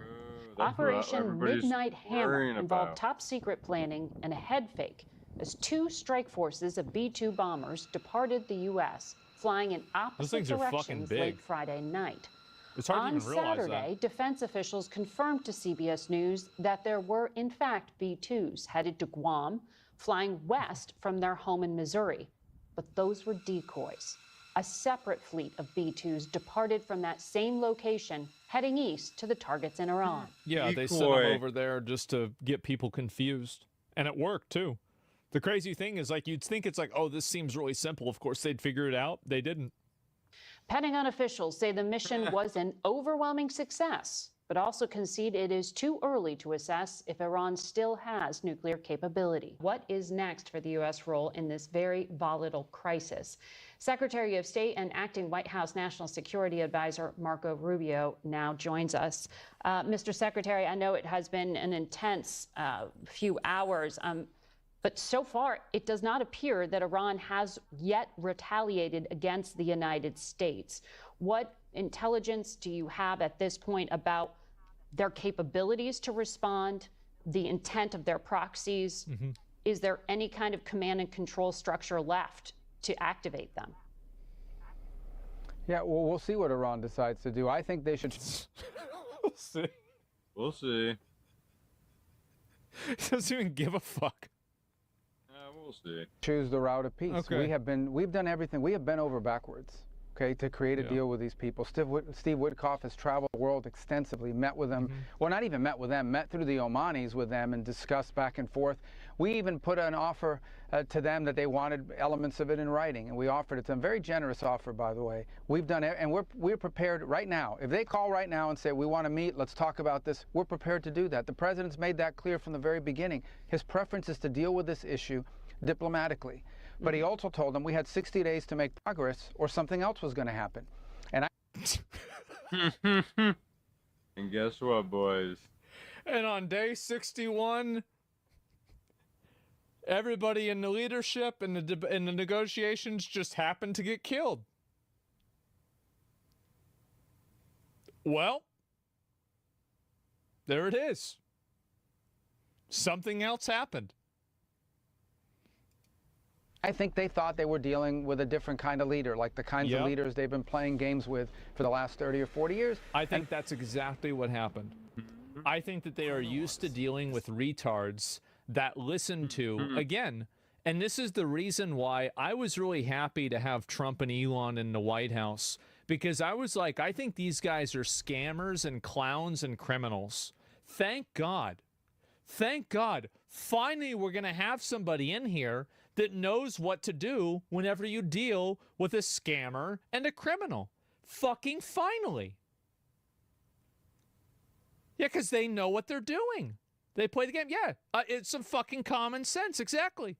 Operation Midnight Hammer involved top secret planning and a head fake as 2 strike forces of B-2 bombers departed the U.S., flying in opposite directions late Friday night. It's hard to On even realize Saturday, that. defense officials confirmed to CBS News that there were, in fact, B-2s headed to Guam, flying west from their home in Missouri. But those were decoys. A separate fleet of B-2s departed from that same location, heading east to the targets in Iran. Yeah, they sent them over there just to get people confused. And it worked, too. The crazy thing is, like, you'd think it's like, oh, this seems really simple. Of course, they'd figure it out. They didn't. Pentagon officials say the mission was an overwhelming success, but also concede it is too early to assess if Iran still has nuclear capability. What is next for the U.S. role in this very volatile crisis? Secretary of State and acting White House National Security Advisor Marco Rubio now joins us. Mr. Secretary, I know it has been an intense few hours. But so far, it does not appear that Iran has yet retaliated against the United States. What intelligence do you have at this point about their capabilities to respond, the intent of their proxies? Is there any kind of command and control structure left to activate them? Yeah, well, we'll see what Iran decides to do. I think they should. We'll see. We'll see. He doesn't even give a fuck. We'll see. Choose the route of peace. Okay. We've done everything. We have bent over backwards, okay, to create a deal with these people. Steve Witkoff has traveled the world extensively, met with them. Well, not even met with them, met through the Omanis with them and discussed back and forth. We even put an offer to them that they wanted elements of it in writing, and we offered it to them. Very generous offer, by the way. We've done it, and we're prepared right now. If they call right now and say, we want to meet, let's talk about this, we're prepared to do that. The president's made that clear from the very beginning. His preference is to deal with this issue diplomatically. But he also told them we had 60 days to make progress or something else was going to happen. And And guess what, boys? And on day 61, everybody in the leadership and the negotiations just happened to get killed. Well, there it is. Something else happened. I think they thought they were dealing with a different kind of leader, like the kinds of leaders they've been playing games with for the last 30 or 40 years. I think that's exactly what happened. I think that they are used to dealing with retards that listen to, again, and this is the reason why I was really happy to have Trump and Elon in the White House, because I was like, I think these guys are scammers and clowns and criminals. Thank God. Thank God. Finally, we're going to have somebody in here that knows what to do whenever you deal with a scammer and a criminal. Fucking finally. Yeah, because they know what they're doing. They play the game. Yeah, it's some fucking common sense. Exactly.